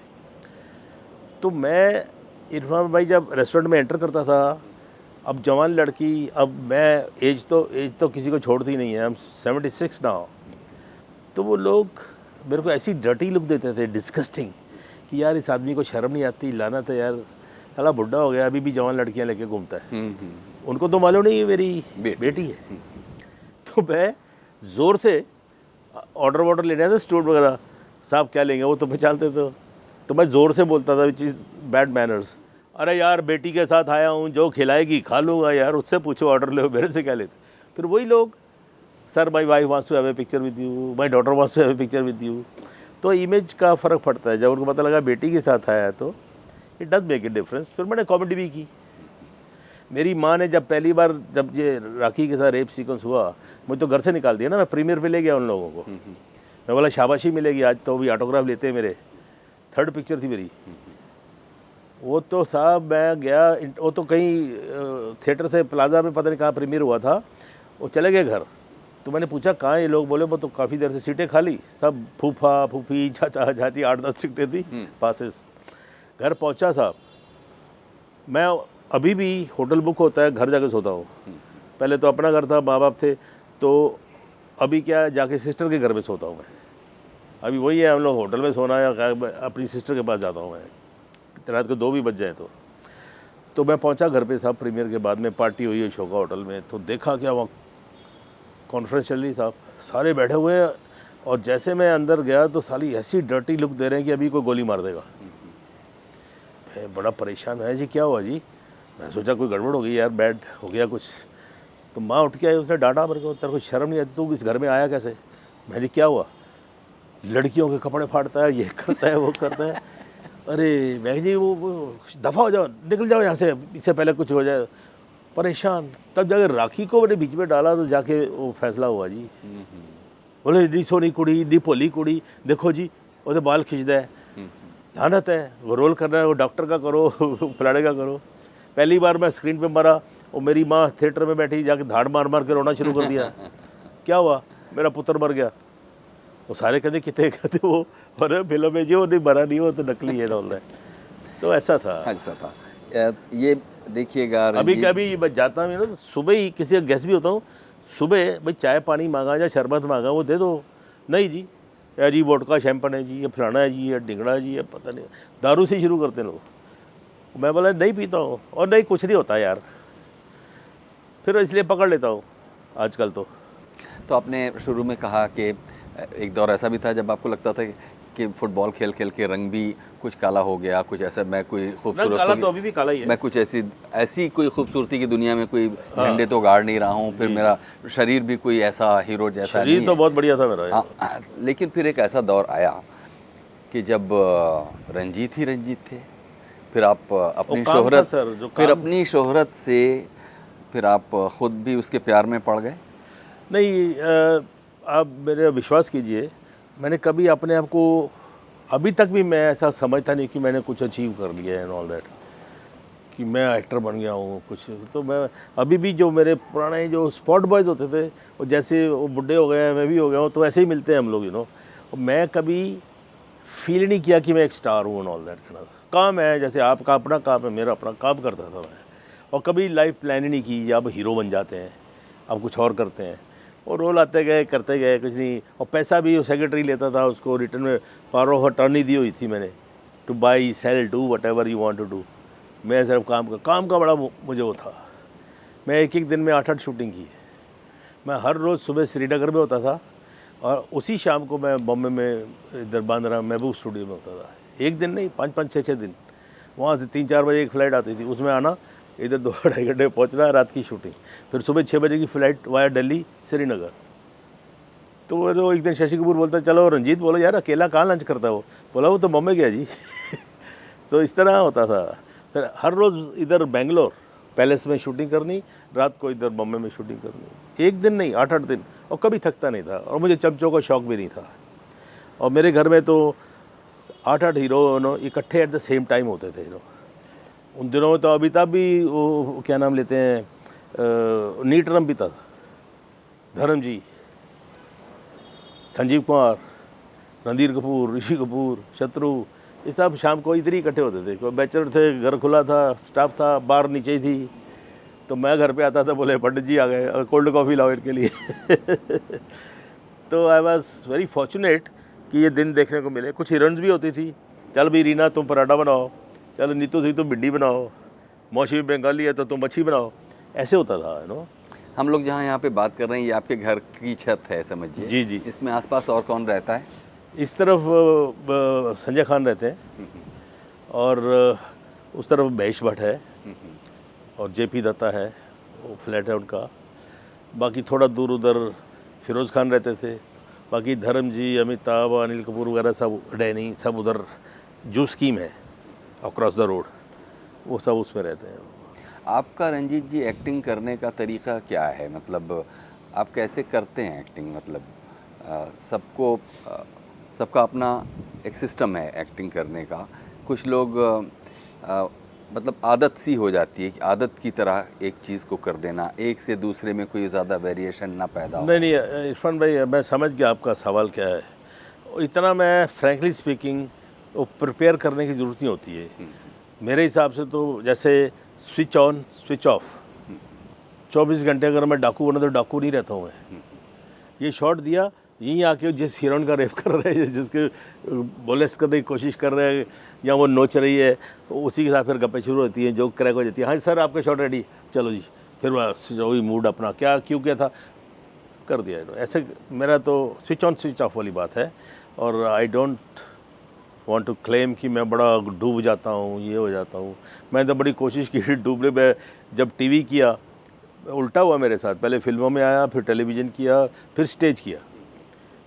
तो मैं इरफान भाई जब रेस्टोरेंट में एंटर करता था, अब जवान लड़की, अब मैं एज तो किसी को छोड़ती नहीं है, आई एम 76 नाउ। तो वो लोग मेरे को ऐसी डर्टी लुक देते थे, डिस्गस्टिंग, कि यार इस आदमी को शर्म नहीं आती, लाना था यार, साला बुढ़ा हो गया, अभी भी जवान लड़कियां लेके घूमता है। उनको तो मालूम नहीं है मेरी बेटी है। तो मैं ज़ोर से ऑर्डर वॉर्डर लेने आते, स्टूडेंट वगैरह, साहब क्या लेंगे, वो तो पहचानते थे, तो मैं ज़ोर से बोलता था, विच इज़ बैड मैनर्स। अरे यार बेटी के साथ आया हूँ, जो खिलाएगी खा लूँगा यार, उससे पूछो ऑर्डर लो, मेरे से क्या लेते। फिर वही लोग, sir my wife wants to have a picture with you, my daughter wants to have a picture with you. तो इमेज का फ़र्क पड़ता है। जब उनको पता लगा बेटी के साथ आया तो it does make a difference. फिर मैंने कॉमेडी भी की। मेरी माँ ने जब पहली बार जब ये राखी के साथ रेप सीक्वेंस हुआ, मुझे तो घर से निकाल दिया ना, मैं प्रीमियर पे ले गया उन लोगों को। मैं बोला शाबाशी मिलेगी आज, तो भी ऑटोग्राफ लेते हैं मेरे। 3rd पिक्चर थी मेरी वो। तो साहब मैं गया, वो तो कहीं थिएटर से प्लाजा में पता नहीं कहाँ प्रीमियर हुआ था, वो चले गए घर। तो मैंने पूछा कहाँ ये लोग, बोले वो तो काफ़ी देर से सीटें खाली, सब फूफा फूफी चाचा चाची 8-10 सीटें थी पासेस। घर पहुँचा साहब, मैं अभी भी होटल बुक होता है घर जाके सोता हूँ। पहले तो अपना घर था, माँ बाप थे, तो अभी क्या जाके सिस्टर के घर में सोता हूँ मैं। अभी वही है, हम लोग होटल में सोना, या अपनी सिस्टर के पास जाता हूँ मैं, रात को 2 भी बज जाए। तो मैं पहुँचा घर पे साहब, प्रीमियर के बाद में पार्टी हुई है शोका होटल में। तो देखा क्या वहाँ कॉन्फ्रेंस चल रही साहब, सारे बैठे हुए हैं, और जैसे मैं अंदर गया तो साली ऐसी डर्टी लुक दे रहे हैं कि अभी कोई गोली मार देगा। मैं बड़ा परेशान है जी, क्या हुआ जी? मैं सोचा कोई गड़बड़ हो गई यार, बैड हो गया कुछ। तो माँ उठ के आई, उसने डांटा मेरे को, तेरे को शर्म नहीं आती, तू इस घर में आया कैसे? मैंने क्या हुआ? लड़कियों के कपड़े फाड़ता है, ये करता है, वो करता है। अरे मैं जी वो दफ़ा हो जाओ, निकल जाओ यहाँ से, इससे पहले कुछ हो जाए। परेशान। तब जाके राखी को मैंने बीच में डाला तो जाके वो फैसला हुआ जी। बोले नी सोनी कुड़ी, नी भोली कुड़ी, देखो जी वो बाल खिंचता है, लानत है, वो रोल करना है, वो डॉक्टर का करो, फलाने का करो। पहली बार मैं स्क्रीन पे मरा और मेरी माँ थिएटर में बैठी जाके धाड़ मार मार के रोना शुरू कर दिया। क्या हुआ? मेरा पुत्र मर गया। वो सारे कहते कितने कहते वो, अरे फिल्म में जी वो नहीं मरा नहीं, वो तो नकली है रोल है। तो ऐसा था। ऐसा था। ये देखिएगा अभी कभी मैं जाता हूँ ना, सुबह ही किसी का गेस्ट भी होता हूँ, सुबह भाई चाय पानी मांगा या शरबत मांगा, वो दे दो। नहीं जी, या जी वोडका शैम्पन है जी, ये फलाना है जी, ये डिंगड़ा है जी, ये पता नहीं, दारू से शुरू करते हैं लोग। मैं बोला नहीं पीता हूँ, और नहीं कुछ नहीं होता यार, फिर इसलिए पकड़ लेता हूँ आजकल। तो आपने शुरू में कहा कि एक दौर ऐसा भी था जब आपको लगता था कि फुटबॉल खेल खेल के रंग भी कुछ काला हो गया, कुछ ऐसा, मैं कोई खूबसूरत काला तो अभी भी काला ही है। मैं कुछ ऐसी कोई खूबसूरती की दुनिया में कोई झंडे तो गाड़ नहीं रहा हूँ, फिर मेरा शरीर भी कोई ऐसा हीरो जैसा शरीर नहीं तो है। बहुत बढ़िया था मेरा। हाँ, लेकिन फिर एक ऐसा दौर आया कि जब रंजीत ही रंजीत थे, फिर आप अपनी शोहरत, फिर अपनी शोहरत से फिर आप खुद भी उसके प्यार में पड़ गए। नहीं, आप मेरे विश्वास कीजिए, मैंने कभी अपने आप को अभी तक भी मैं ऐसा समझता नहीं कि मैंने कुछ अचीव कर लिया है एंड ऑल दैट, कि मैं एक्टर बन गया हूँ कुछ। तो मैं अभी भी जो मेरे पुराने जो स्पॉट बॉयज़ होते थे, वो जैसे वो बुढ़े हो गए हैं, मैं भी हो गया हूँ, तो ऐसे ही मिलते हैं हम लोग, मैं कभी फील नहीं किया कि मैं एक स्टार हूँ एंड ऑल दैट। काम है, जैसे आपका अपना काम है, मेरा अपना काम करता था मैं, और कभी लाइफ प्लान ही नहीं की अब हीरो बन जाते हैं, अब कुछ और करते हैं। और रोल आते गए, करते गए, कुछ नहीं। और पैसा भी वो सेक्रेटरी लेता था, उसको रिटर्न में पावर ऑफ अटर्नी दी हुई थी मैंने, to buy sell do whatever you want to do. मैं सिर्फ काम का बड़ा मुझे वो था। मैं एक दिन में 8 शूटिंग की। मैं हर रोज़ सुबह श्रीनगर में होता था और उसी शाम को मैं बॉम्बे में इधर बांद्रा महबूब स्टूडियो में होता था। एक दिन नहीं, 5-5, 6-6 दिन। वहाँ से 3-4 बजे एक फ़्लाइट आती थी, उसमें आना, इधर 2-2.5 घंटे पहुँचना, रात की शूटिंग, फिर सुबह 6 बजे की फ़्लाइट वाया दिल्ली श्रीनगर। तो वो एक दिन शशि कपूर बोलता चलो रंजीत, बोलो यार अकेला कहाँ लंच करता है वो? बोला वो तो बॉम्बे गया जी। तो इस तरह होता था। फिर हर रोज़ इधर बेंगलोर पैलेस में शूटिंग करनी, रात को इधर बॉम्बे में शूटिंग करनी। एक दिन नहीं, 8-8 दिन, और कभी थकता नहीं था। और मुझे चमचों का शौक़ भी नहीं था। और मेरे घर में तो 8-8 हीरो इकट्ठे एट द सेम टाइम होते थे। उन दिनों में तो अमिताभ भी वो क्या नाम लेते हैं, नीट रम भी था, धर्म जी, संजीव कुमार, रणधीर कपूर, ऋषि कपूर, शत्रु, ये सब शाम को इधर ही इकट्ठे होते थे। कोई बैचलर थे, घर खुला था, स्टाफ था, बार नीचे ही थी। तो मैं घर पे आता था, बोले पंडित जी आ गए, कोल्ड कॉफ़ी लाओ इनके लिए। तो आई वॉज वेरी फॉर्चुनेट कि ये दिन देखने को मिले। कुछ हीरोइंस भी होती थी, चल भी रीना तुम पराठा बनाओ, चलो नीतू सी तुम भिंडी बनाओ, मौसमी बंगाली है तो तुम मच्छी बनाओ, ऐसे होता था। हम लोग जहाँ यहाँ पे बात कर रहे हैं, ये आपके घर की छत है समझिए। जी जी। इसमें आसपास और कौन रहता है? इस तरफ संजय खान रहते हैं, और उस तरफ महेश भट्ट है, और जेपी दत्ता है, वो फ्लैट है उनका। बाकी थोड़ा दूर उधर फिरोज़ खान रहते थे। बाकी धर्म जी, अमिताभ, अनिल कपूर वगैरह सब, डैनी, सब उधर जू स्कीम है अक्रॉस द रोड, वो सब उसमें रहते हैं। आपका रंजीत जी एक्टिंग करने का तरीका क्या है? मतलब आप कैसे करते हैं एक्टिंग? मतलब सबका अपना एक सिस्टम है एक्टिंग करने का। कुछ लोग मतलब आदत सी हो जाती है कि आदत की तरह एक चीज़ को कर देना, एक से दूसरे में कोई ज़्यादा वेरिएशन ना पैदा हो। नहीं, इरफान भाई, मैं समझ गया आपका सवाल क्या है। इतना मैं फ्रैंकली स्पीकिंग वो प्रिपेयर करने की ज़रूरत नहीं होती है मेरे हिसाब से। तो जैसे स्विच ऑन स्विच ऑफ, 24 घंटे अगर मैं डाकू बना तो डाकू नहीं रहता हूँ मैं। ये शॉट दिया, यहीं आके जिस हीरोइन का रेप कर रहे हैं, जिसके बोलेस करने की कोशिश कर रहे हैं, या वो नोच रही है, उसी के साथ फिर गप्पे शुरू होती हैं, जो क्रैक हो जाती है। हाँ सर आपका शॉट रेडी, चलो जी, फिर वही मूड अपना क्या क्यों क्या था कर दिया। ऐसे मेरा तो स्विच ऑन स्विच ऑफ वाली बात है। और I don't want to claim कि मैं बड़ा डूब जाता हूँ, ये हो जाता हूँ। मैंने तो बड़ी कोशिश की डूबने में। जब टीवी किया उल्टा हुआ मेरे साथ, पहले फिल्मों में आया, फिर टेलीविज़न किया, फिर स्टेज किया।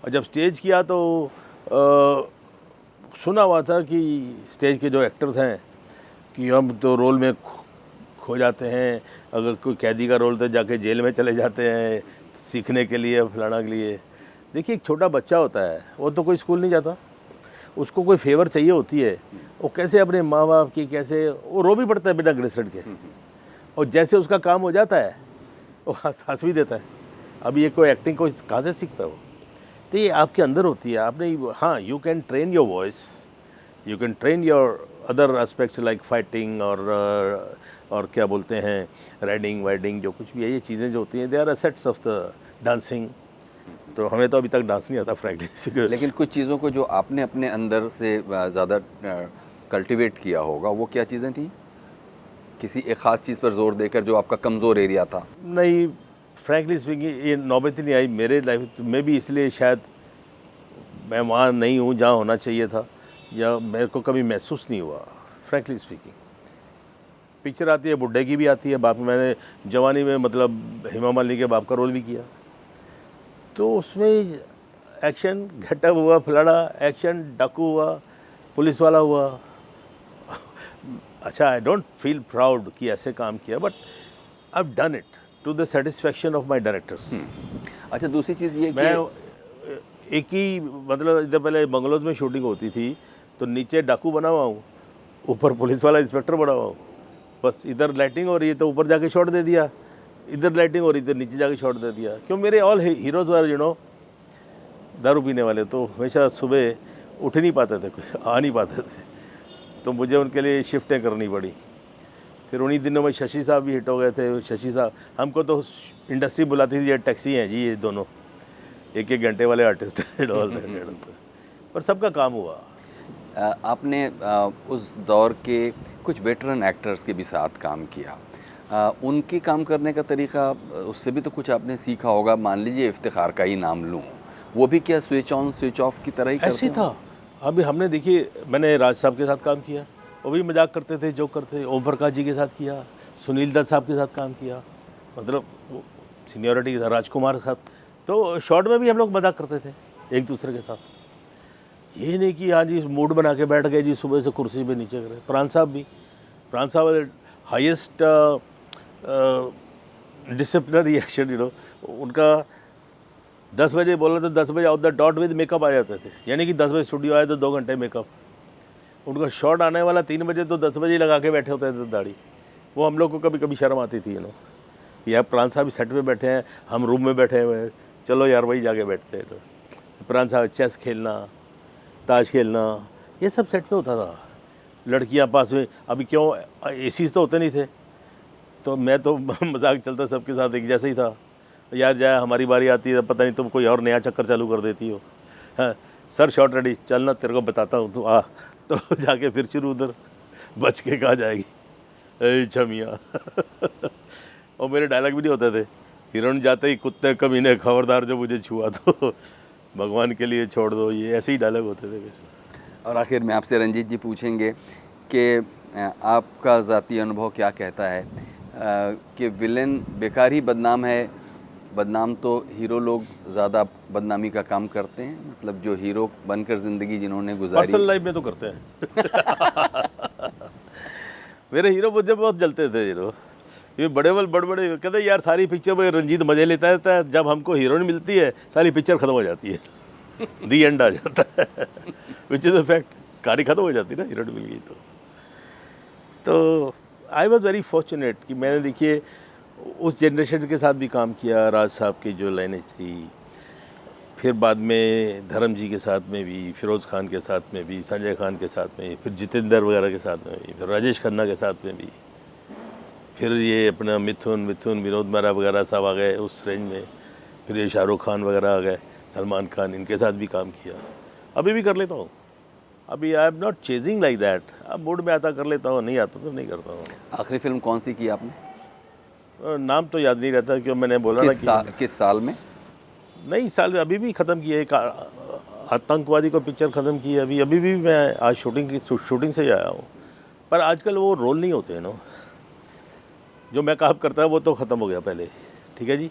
और जब स्टेज किया तो सुना हुआ था कि स्टेज के जो एक्टर्स हैं कि हम तो रोल में खो जाते हैं, अगर कोई कैदी का रोल तो जाके जेल में चले जाते हैं सीखने के लिए, फलाना के लिए। देखिए, एक छोटा बच्चा होता है, वो तो कोई स्कूल नहीं जाता, उसको कोई फेवर चाहिए होती है, वो कैसे अपने माँ बाप की, कैसे वो रो भी पड़ता है बिना ग्रेसड के, और जैसे उसका काम हो जाता है वो हंस भी देता है। अब ये कोई एक्टिंग को कहाँ से सीखता है वो? तो ये आपके अंदर होती है। आपने, हाँ, you can train your voice, you can train your other aspects like fighting और क्या बोलते हैं, राइडिंग वाइडिंग, जो कुछ भी है, ये चीज़ें जो होती हैं, they are assets of the dancing. तो हमें तो अभी तक डांस नहीं आता फ्रैंकली। लेकिन कुछ चीज़ों को जो आपने अपने अंदर से ज़्यादा कल्टीवेट किया होगा, वो क्या चीज़ें थी? किसी एक ख़ास चीज़ पर जोर देकर जो आपका कमज़ोर एरिया था? नहीं, फ्रैंकली स्पीकिंग ये नौबत ही नहीं आई मेरे लाइफ में भी, इसलिए शायद मैं वहाँ नहीं हूँ जहाँ होना चाहिए था, या मेरे को कभी महसूस नहीं हुआ। फ्रैंकली स्पीकिंग पिक्चर आती है, बुड्ढे की भी आती है, बाप, मैंने जवानी में मतलब हेमा मालिनी के बाप का रोल भी किया, तो उसमें एक्शन घटअप हुआ, फलाना एक्शन, डाकू हुआ, पुलिस वाला हुआ। अच्छा, आई डोंट फील प्राउड कि ऐसे काम किया, but I have done it to the satisfaction of my directors. अच्छा, दूसरी चीज़ ये मैं एक ही, मतलब इधर पहले बंगलोज में शूटिंग होती थी, तो नीचे डाकू बना हुआ हूँ, ऊपर पुलिस वाला इंस्पेक्टर बना हुआ हूँ। बस इधर लाइटिंग हो रही है तो ऊपर जाके शॉट दे दिया, इधर लाइटिंग हो रही है इधर नीचे जाके शॉट दे दिया। क्यों, मेरे all heroes were you know दारू पीने वाले, तो हमेशा सुबह उठ नहीं पाते थे, कुछ आ नहीं पाते थे, तो मुझे उनके लिए शिफ्टें करनी पड़ी। फिर उन्हीं दिनों में शशि साहब भी हिट हो गए थे। शशि साहब, हमको तो इंडस्ट्री बुलाती थी, ये टैक्सी हैं जी ये दोनों, एक एक घंटे वाले आर्टिस्ट हैं। पर सबका काम हुआ। आपने उस दौर के कुछ वेटरन एक्टर्स के भी साथ काम किया, उनके काम करने का तरीका, उससे भी तो कुछ आपने सीखा होगा। मान लीजिए इफ्तिखार का ही नाम लूँ, वो भी क्या स्विच ऑन स्विच ऑफ की तरह ही ऐसे करते था। अभी हमने, देखिए, मैंने राज साहब के साथ काम किया, वो भी मजाक करते थे, जोक करते थे। ओम प्रकाश जी के साथ किया, सुनील दत्त साहब के साथ काम किया, मतलब सीनियरिटी के साथ, राजकुमार साहब, तो शॉर्ट में भी हम लोग मजाक करते थे एक दूसरे के साथ। ये नहीं कि हाँ जी मूड बना के बैठ गए जी, सुबह से कुर्सी पे नीचे करे। प्राण साहब highest disciplinary action, you know, उनका 10 बजे बोला तो 10 बजे out the dot with makeup आ जाते थे, यानी कि 10 बजे स्टूडियो आए तो 2 घंटे मेकअप। उनका शॉट आने वाला 3 बजे तो 10 बजे लगा के बैठे होते थे दाढ़ी। वो हम लोग को कभी कभी शर्म आती थी, यू नो, यार प्राण साहब सेट पे बैठे हैं, हम रूम में बैठे हुए हैं, चलो यार वही जाके बैठते हैं। तो प्राण साहब चेस खेलना, ताश खेलना, ये सब सेट पे होता था। लड़कियां पास में, अभी क्यों एसी तो होते नहीं थे, तो मैं तो मजाक चलता सबके साथ एक जैसे ही था, यार जाए हमारी बारी आती है पता नहीं तुम कोई और नया चक्कर चालू कर देती हो। हाँ सर, शॉट रेडी, चलना तेरे को बताता हूँ, तू आ। तो जाके फिर शुरू उधर, बच के कहाँ जाएगी ए छमिया। और मेरे डायलॉग भी नहीं होते थे, हीरोइन जाते ही कुत्ते कमीने खबरदार जो मुझे छुआ तो भगवान के लिए छोड़ दो, ये ऐसे ही डायलॉग होते थे। और आखिर में आपसे रंजीत जी पूछेंगे कि आपका ज़ाती अनुभव क्या कहता है कि विलेन बेकार ही बदनाम है? बदनाम तो हीरो लोग ज़्यादा बदनामी का काम करते हैं, मतलब जो हीरो बनकर ज़िंदगी जिन्होंने गुजारी, पर्सनल लाइफ में तो करते हैं। मेरे हीरो मुझे बहुत जलते थे हीरो, ये बड़े कहते यार सारी पिक्चर में रंजीत मज़े लेता है, जब हमको हीरोइन मिलती है सारी पिक्चर ख़त्म हो जाती है। दी एंड आ जाता है, विच इज़ अ फैक्ट। कहानी ख़त्म हो जाती है ना, हीरोइन मिल गई तो आई वॉज वेरी फॉर्चुनेट कि मैंने, देखिए, उस जनरेशन के साथ भी काम किया, राज साहब की जो लाइनें थी, फिर बाद में धर्म जी के साथ में भी, फिरोज़ खान के साथ में भी, संजय खान के साथ में, फिर जितेंद्र वगैरह के साथ में भी, फिर राजेश खन्ना के साथ में भी, फिर ये अपना मिथुन विनोद मेहरा वगैरह सब आ गए उस रेंज में, फिर ये शाहरुख खान वगैरह आ गए, सलमान खान, इनके साथ भी काम किया। अभी भी कर लेता हूँ, अभी आई am not chasing like that. अब मूड में आता कर लेता हूँ, नहीं आता तो नहीं करता हूँ। आखिरी फिल्म कौन सी की आपने? नाम तो याद नहीं रहता, क्यों, मैंने बोला ना कि किस साल में? नहीं, साल में अभी भी ख़त्म किया, एक आतंकवादी को पिक्चर ख़त्म की है अभी भी मैं आज शूटिंग से ही आया हूँ। पर आजकल वो रोल नहीं होते हैं ना, जो मैं काम करता है वो तो ख़त्म हो गया पहले, ठीक है जी।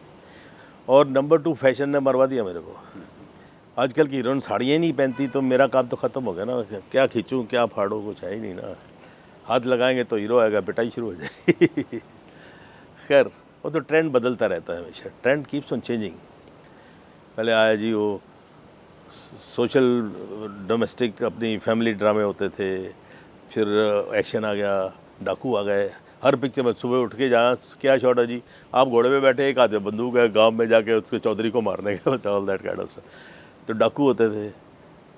और नंबर 2 फैशन ने मरवा दिया मेरे को। आजकल की हीरोइन साड़ियाँ ही नहीं पहनती, तो मेरा काम तो ख़त्म हो गया ना। क्या खींचूँ क्या फाड़ूँ, कुछ है ही नहीं ना। हाथ लगाएंगे तो हीरो आएगा, पिटाई शुरू हो जाएगी। खैर वो तो ट्रेंड बदलता रहता है हमेशा, ट्रेंड कीप्स ऑन चेंजिंग। पहले आया जी वो सोशल डोमेस्टिक अपनी फैमिली ड्रामे होते थे, फिर एक्शन आ गया, डाकू आ गए। हर पिक्चर में सुबह उठ के जहाँ क्या शॉट है जी, आप घोड़े पे बैठे, एक आदमी बंदूक है, गांव में जाके उसके चौधरी को मारने का, ऑल दैट काइंड ऑफ। तो डाकू होते थे।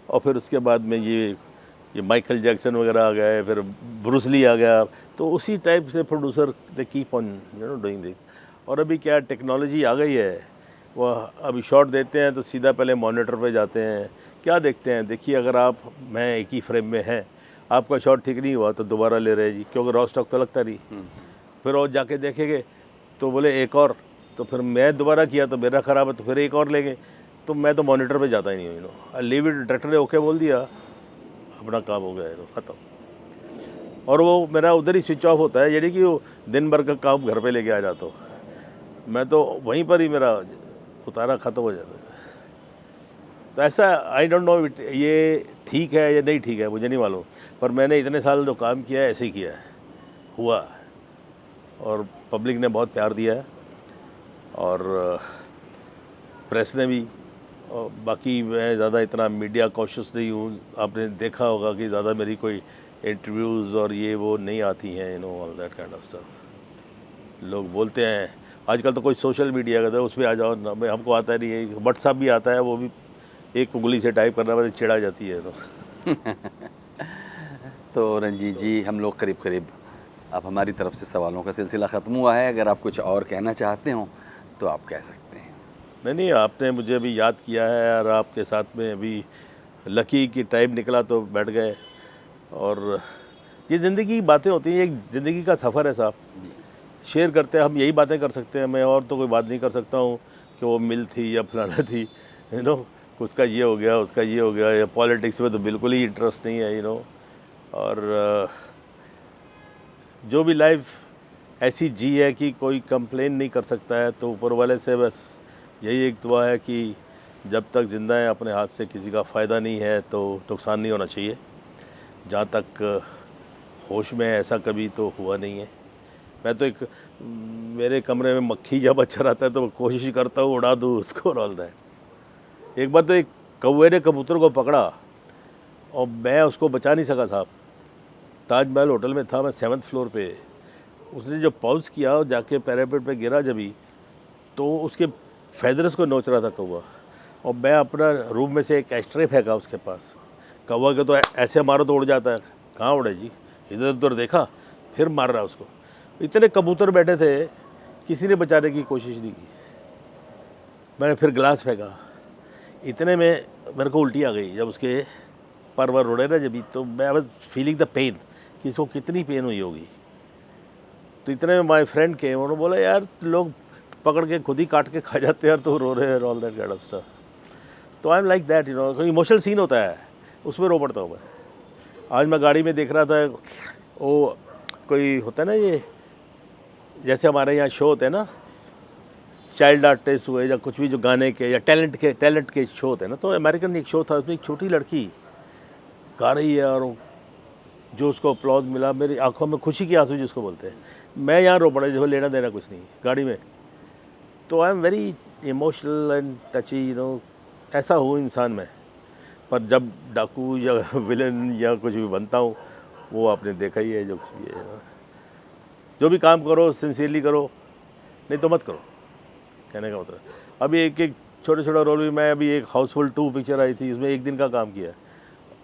और फिर उसके बाद में ये माइकल जैक्सन वगैरह आ गए, फिर ब्रूस ली आ गया। तो उसी टाइप से producer they keep on doing this. और अभी क्या टेक्नोलॉजी आ गई है, वह अभी शॉट देते हैं तो सीधा पहले मॉनिटर पे जाते हैं, क्या देखते हैं, देखिए अगर आप मैं एक ही फ्रेम में हैं, आपका शॉट ठीक नहीं हुआ तो दोबारा ले रहे हैं जी, क्योंकि रॉ स्टॉक तो लगता नहीं। फिर और जाके देखेंगे तो बोले एक और, तो फिर मैं दोबारा किया तो मेरा ख़राब है तो फिर एक और लेंगे। तो मैं तो मॉनिटर पे जाता ही नहीं हूँ, आई लीव इट। डायरेक्टर ने ओके बोल दिया, अपना काम हो गया ख़त्म। और वो मेरा उधर ही स्विच ऑफ होता है, यानी कि वो दिन भर का काम घर पे लेके आ जाता हूँ मैं, तो वहीं पर ही मेरा उतारा ख़त्म हो जाता है। तो ऐसा आई डोंट नो इट, ये ठीक है या नहीं ठीक है मुझे नहीं मालूम, पर मैंने इतने साल जो काम किया है ऐसे ही किया है, हुआ। और पब्लिक ने बहुत प्यार दिया है, और प्रेस ने भी। और बाकी मैं ज़्यादा इतना मीडिया कॉशियस नहीं हूँ, आपने देखा होगा कि ज़्यादा मेरी कोई इंटरव्यूज़ और ये वो नहीं आती हैं, all that kind of stuff. लोग बोलते हैं आजकल तो कोई सोशल मीडिया का, उस पर आ जाओ ना, हमको आता नहीं है। व्हाट्सअप भी आता है, वो भी एक उंगली से टाइप करना पड़ता, चिढ़ा जाती है। तो रंजीत जी, हम लोग करीब करीब अब हमारी तरफ से सवालों का सिलसिला ख़त्म हुआ है। अगर आप कुछ और कहना चाहते हो तो आप कह सकते हैं। नहीं, आपने मुझे अभी याद किया है, और आपके साथ में अभी लकी की टाइम निकला तो बैठ गए। और ये ज़िंदगी की बातें होती हैं, एक ज़िंदगी का सफ़र है साहब, शेयर करते हैं हम, यही बातें कर सकते हैं। मैं और तो कोई बात नहीं कर सकता हूँ कि वो मिल थी या फलाना थी, उसका ये हो गया, उसका ये हो गया। या पॉलिटिक्स में तो बिल्कुल ही इंटरेस्ट नहीं है, और जो भी लाइफ ऐसी जी है कि कोई कंप्लेन नहीं कर सकता है, तो ऊपर वाले से बस यही एक दुआ है कि जब तक ज़िंदा है अपने हाथ से किसी का फ़ायदा नहीं है तो नुकसान नहीं होना चाहिए। जहाँ तक होश में ऐसा कभी तो हुआ नहीं है। मैं तो मेरे कमरे में मक्खी जब अच्छा रहता है तो कोशिश करता हूँ उड़ा दूँ उसको, रोल दैट। एक बार तो एक कौवे ने कबूतर को पकड़ा और मैं उसको बचा नहीं सका साहब। ताजमहल होटल में था, मैं 7th फ्लोर पे। उसने जो पाउच किया जाके पैरापेट पे गिरा जभी, तो उसके फेदर्स को नोच रहा था कौवा, और मैं अपना रूम में से एक एस्ट्रे फेंका उसके पास। कौवा के तो ऐसे मारो तो उड़ जाता है, कहाँ उड़े जी, इधर उधर देखा, फिर मार रहा उसको। इतने कबूतर बैठे थे, किसी ने बचाने की कोशिश नहीं की। मैंने फिर गिलास फेंका, इतने में मेरे को उल्टी आ गई। जब उसके पर वर उड़े ना जब, तो मैं वाज फीलिंग द पेन कि इसको कितनी पेन हुई होगी। तो इतने में माय फ्रेंड के, उन्होंने बोला यार लोग पकड़ के खुद ही काट के खा जाते हैं, तो रो रहे हैं, all that kind of stuff. तो आई एम लाइक दैट, कोई इमोशनल सीन होता है उसमें रो पड़ता हूँ मैं। आज मैं गाड़ी में देख रहा था, वो कोई होता है ना, ये जैसे हमारे यहाँ शो होते हैं ना, चाइल्ड आर्टिस्ट हुए या कुछ भी, जो गाने के या टैलेंट के शो होते हैं ना, तो अमेरिकन एक शो था, उसमें एक छोटी लड़की गा रही है, और जो उसको अपलॉज मिला, मेरी आंखों में खुशी के आंसू जिसको बोलते हैं, मैं यहाँ रो पड़ा, जो लेना देना कुछ नहीं गाड़ी में। तो I am very emotional and टची, ऐसा हूँ इंसान में। पर जब डाकू या विलन या कुछ भी बनता हूँ, वो आपने देखा ही है, जो कुछ भी है। जो भी काम करो सिंसियरली करो, नहीं तो मत करो, कहने का मतलब। अभी एक छोटा छोटा रोल भी, मैं अभी एक हाउसफुल 2 पिक्चर आई थी, उसमें 1 दिन का काम किया।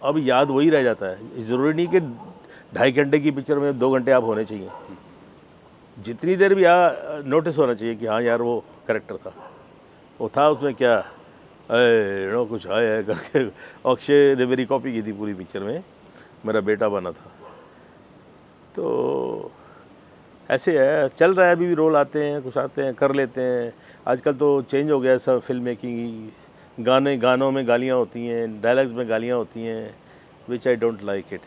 अब याद वही रह जाता है। ज़रूरी नहीं कि 2.5 घंटे की पिक्चर में 2 घंटे आप होने चाहिए। जितनी देर भी नोटिस होना चाहिए कि हाँ यार वो कैरेक्टर था, वो था उसमें क्या कुछ है करके। अक्षय ने मेरी कॉपी की थी पूरी पिक्चर में, मेरा बेटा बना था। तो ऐसे है, चल रहा है। अभी भी रोल आते हैं, कुछ आते हैं, कर लेते हैं। आजकल तो चेंज हो गया सब फिल्म मेकिंग, गानों में गालियाँ होती हैं, डायलॉग्स में गालियाँ होती हैं, विच आई डोंट लाइक इट।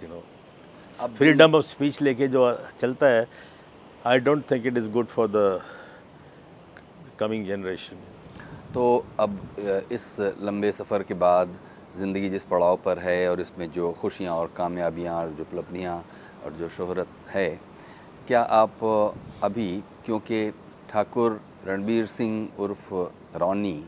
अब फ्रीडम ऑफ स्पीच लेके जो चलता है, I don't think it is good for the coming generation. तो अब इस लंबे सफ़र के बाद ज़िंदगी जिस पड़ाव पर है और इसमें जो खुशियाँ और कामयाबियाँ और जो उपलब्धियाँ और जो शोहरत है, क्या आप अभी, क्योंकि ठाकुर रणबीर सिंह उर्फ रॉनी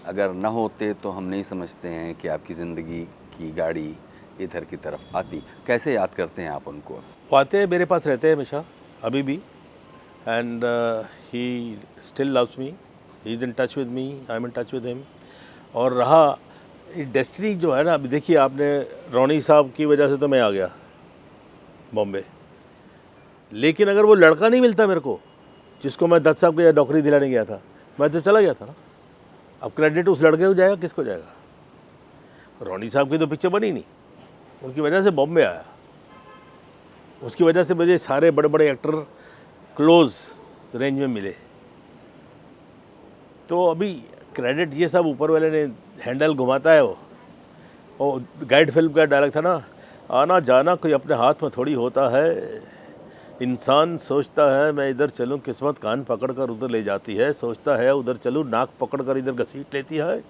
अगर न होते तो हम नहीं समझते हैं कि आपकी ज़िंदगी की गाड़ी इधर की तरफ आती, कैसे याद करते हैं आप उनको? वो आते हैं, मेरे पास रहते हैं हमेशा, अभी भी, and he still loves me, he is in touch with me, I am in touch with him. और रहा डेस्टिनी जो है ना, अभी देखिए आपने, रॉनी साहब की वजह से तो मैं आ गया बॉम्बे, लेकिन अगर वो लड़का नहीं मिलता मेरे को जिसको मैं दत्त साहब को नौकरी दिलाने गया था, मैं तो चला गया था ना। अब क्रेडिट उस लड़के को जाएगा, किसको जाएगा? रॉनी साहब की तो पिक्चर बनी नहीं, उनकी वजह से बॉम्बे आया, उसकी वजह से मुझे सारे बड़े बड़े एक्टर क्लोज रेंज में मिले। तो अभी क्रेडिट ये सब ऊपर वाले ने हैंडल घुमाता है। वो गाइड फिल्म का डायलॉग था ना, आना जाना कोई अपने हाथ में थोड़ी होता है, इंसान सोचता है मैं इधर चलूं, किस्मत कान पकड़कर उधर ले जाती है, सोचता है उधर चलूं, नाक पकड़कर इधर घसीट लेती है।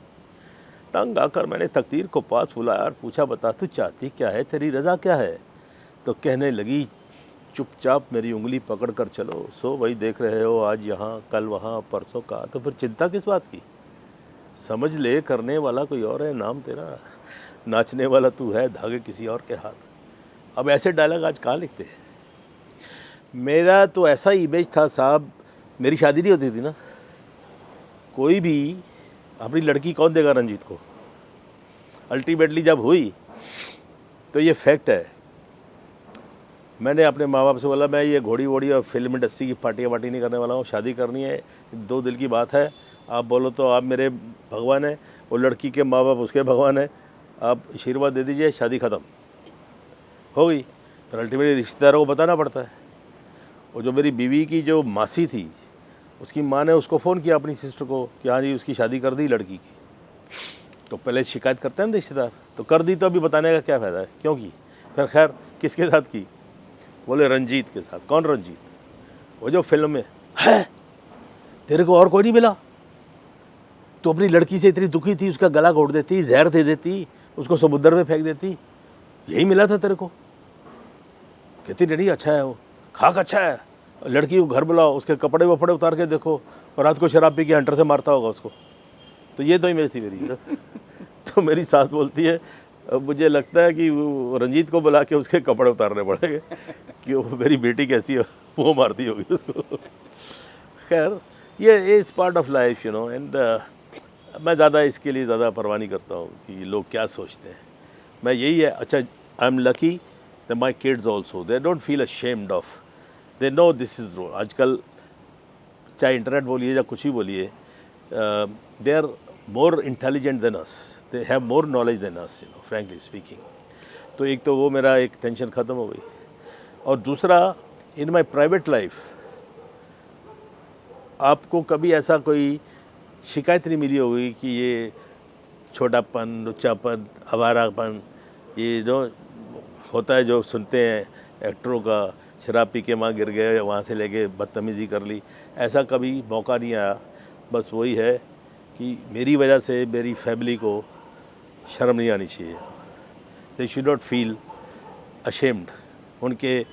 तंग आकर मैंने तकदीर को पास बुलाया और पूछा, बता तू चाहती क्या है, तेरी रज़ा क्या है? तो कहने लगी, चुपचाप मेरी उंगली पकड़ कर चलो, सो वही देख रहे हो, आज यहाँ कल वहाँ परसों का, तो फिर चिंता किस बात की? समझ ले करने वाला कोई और है, नाम तेरा नाचने वाला तू है, धागे किसी और के हाथ। अब ऐसे डायलॉग आज कहाँ लिखते हैं? मेरा तो ऐसा इमेज था साहब, मेरी शादी नहीं होती थी ना, कोई भी अपनी लड़की कौन देगा रंजीत को? अल्टीमेटली जब हुई तो ये फैक्ट है, मैंने अपने माँ बाप से बोला मैं ये घोड़ी वोड़ी और फिल्म इंडस्ट्री की पार्टियाँ वार्टी नहीं करने वाला हूँ, शादी करनी है, दो दिल की बात है, आप बोलो तो आप मेरे भगवान हैं, वो लड़की के माँ बाप उसके भगवान हैं, आप आशीर्वाद दे दीजिए, शादी ख़त्म हो गई। फिर अल्टीमेटली रिश्तेदारों को बताना पड़ता है। और जो मेरी बीवी की जो मासी थी, उसकी माँ ने उसको फ़ोन किया अपनी सिस्टर को कि हाँ जी उसकी शादी कर दी लड़की की। तो पहले शिकायत करते हैं ना रिश्तेदार, तो कर दी तो अभी बताने का क्या फ़ायदा है, क्यों की? फिर खैर किसके साथ की? बोले रंजीत के साथ। कौन रंजीत? वो जो फिल्म में है, तेरे को और कोई नहीं मिला? तो अपनी लड़की से इतनी दुखी थी, उसका गला घोट देती, जहर दे देती, उसको समुद्र में फेंक देती, यही मिला था तेरे को? कहती नहीं अच्छा है, वो खाक अच्छा है, लड़की को घर बुलाओ, उसके कपड़े वपड़े उतार के देखो, और रात को शराब पी के हंटर से मारता होगा उसको। तो ये तो इमेज थी मेरी। तो मेरी सास बोलती है, मुझे लगता है कि वो रंजीत को बुला के उसके कपड़े उतारने पड़ेंगे कि वो मेरी बेटी कैसी है, वो मारती होगी उसको। खैर ये is part of life, you know, and मैं ज़्यादा इसके लिए ज़्यादा परवाह नहीं करता हूँ कि लोग क्या सोचते हैं। मैं यही है, अच्छा I am lucky that my kids also they don't feel ashamed of, they know this is role. आजकल चाहे इंटरनेट बोलिए या कुछ ही बोलिए, they are more intelligent than us, they have more knowledge than us, you know, frankly speaking. तो एक तो वो मेरा एक टेंशन ख़त्म हो गई, और दूसरा इन माई प्राइवेट लाइफ आपको कभी ऐसा कोई शिकायत नहीं मिली होगी कि ये छोटापन, लुच्चापन, आवारापन, ये जो होता है जो सुनते हैं एक्टरों का, शराब पी के वहाँ गिर गए, वहाँ से लेके बदतमीज़ी कर ली, ऐसा कभी मौका नहीं आया। बस वही है कि मेरी वजह से मेरी फैमिली को शर्म नहीं आनी चाहिए, they should not feel ashamed. उनके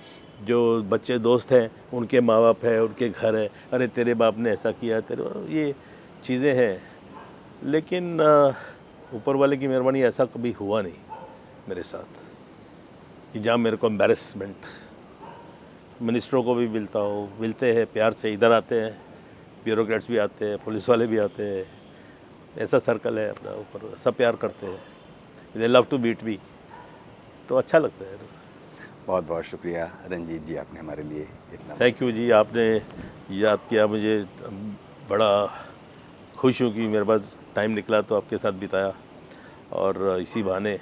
जो बच्चे दोस्त हैं, उनके माँ बाप है, उनके घर है, अरे तेरे बाप ने ऐसा किया, तेरे, ये चीज़ें हैं। लेकिन ऊपर वाले की मेहरबानी ऐसा कभी हुआ नहीं मेरे साथ कि जहाँ मेरे को एम्बैरेसमेंट। मिनिस्टरों को भी मिलता हो, मिलते हैं प्यार से, इधर आते हैं, ब्यूरोक्रेट्स भी आते हैं, पुलिस वाले भी आते हैं, ऐसा सर्कल है अपना, ऊपर सब प्यार करते हैं, they love to meet me, तो अच्छा लगता है। बहुत बहुत शुक्रिया रंजीत जी, आपने हमारे लिए इतना। थैंक यू जी, आपने याद किया मुझे, बड़ा खुश हूँ कि मेरे पास टाइम निकला तो आपके साथ बिताया, और इसी बहाने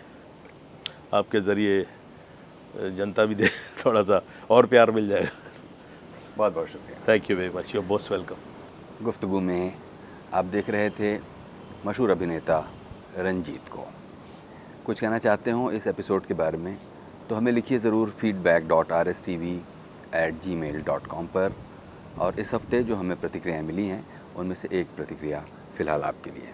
आपके ज़रिए जनता भी दे थोड़ा सा और प्यार मिल जाएगा। बहुत बहुत शुक्रिया। Thank you very much, you are most welcome. गुफ्तगू में आप देख रहे थे मशहूर अभिनेता रंजीत को। कुछ कहना चाहते हो इस एपिसोड के बारे में तो हमें लिखिए ज़रूर feedback.rstv@gmail.com पर। और इस हफ्ते जो हमें प्रतिक्रियाएं मिली हैं उनमें से एक प्रतिक्रिया फिलहाल आपके लिए।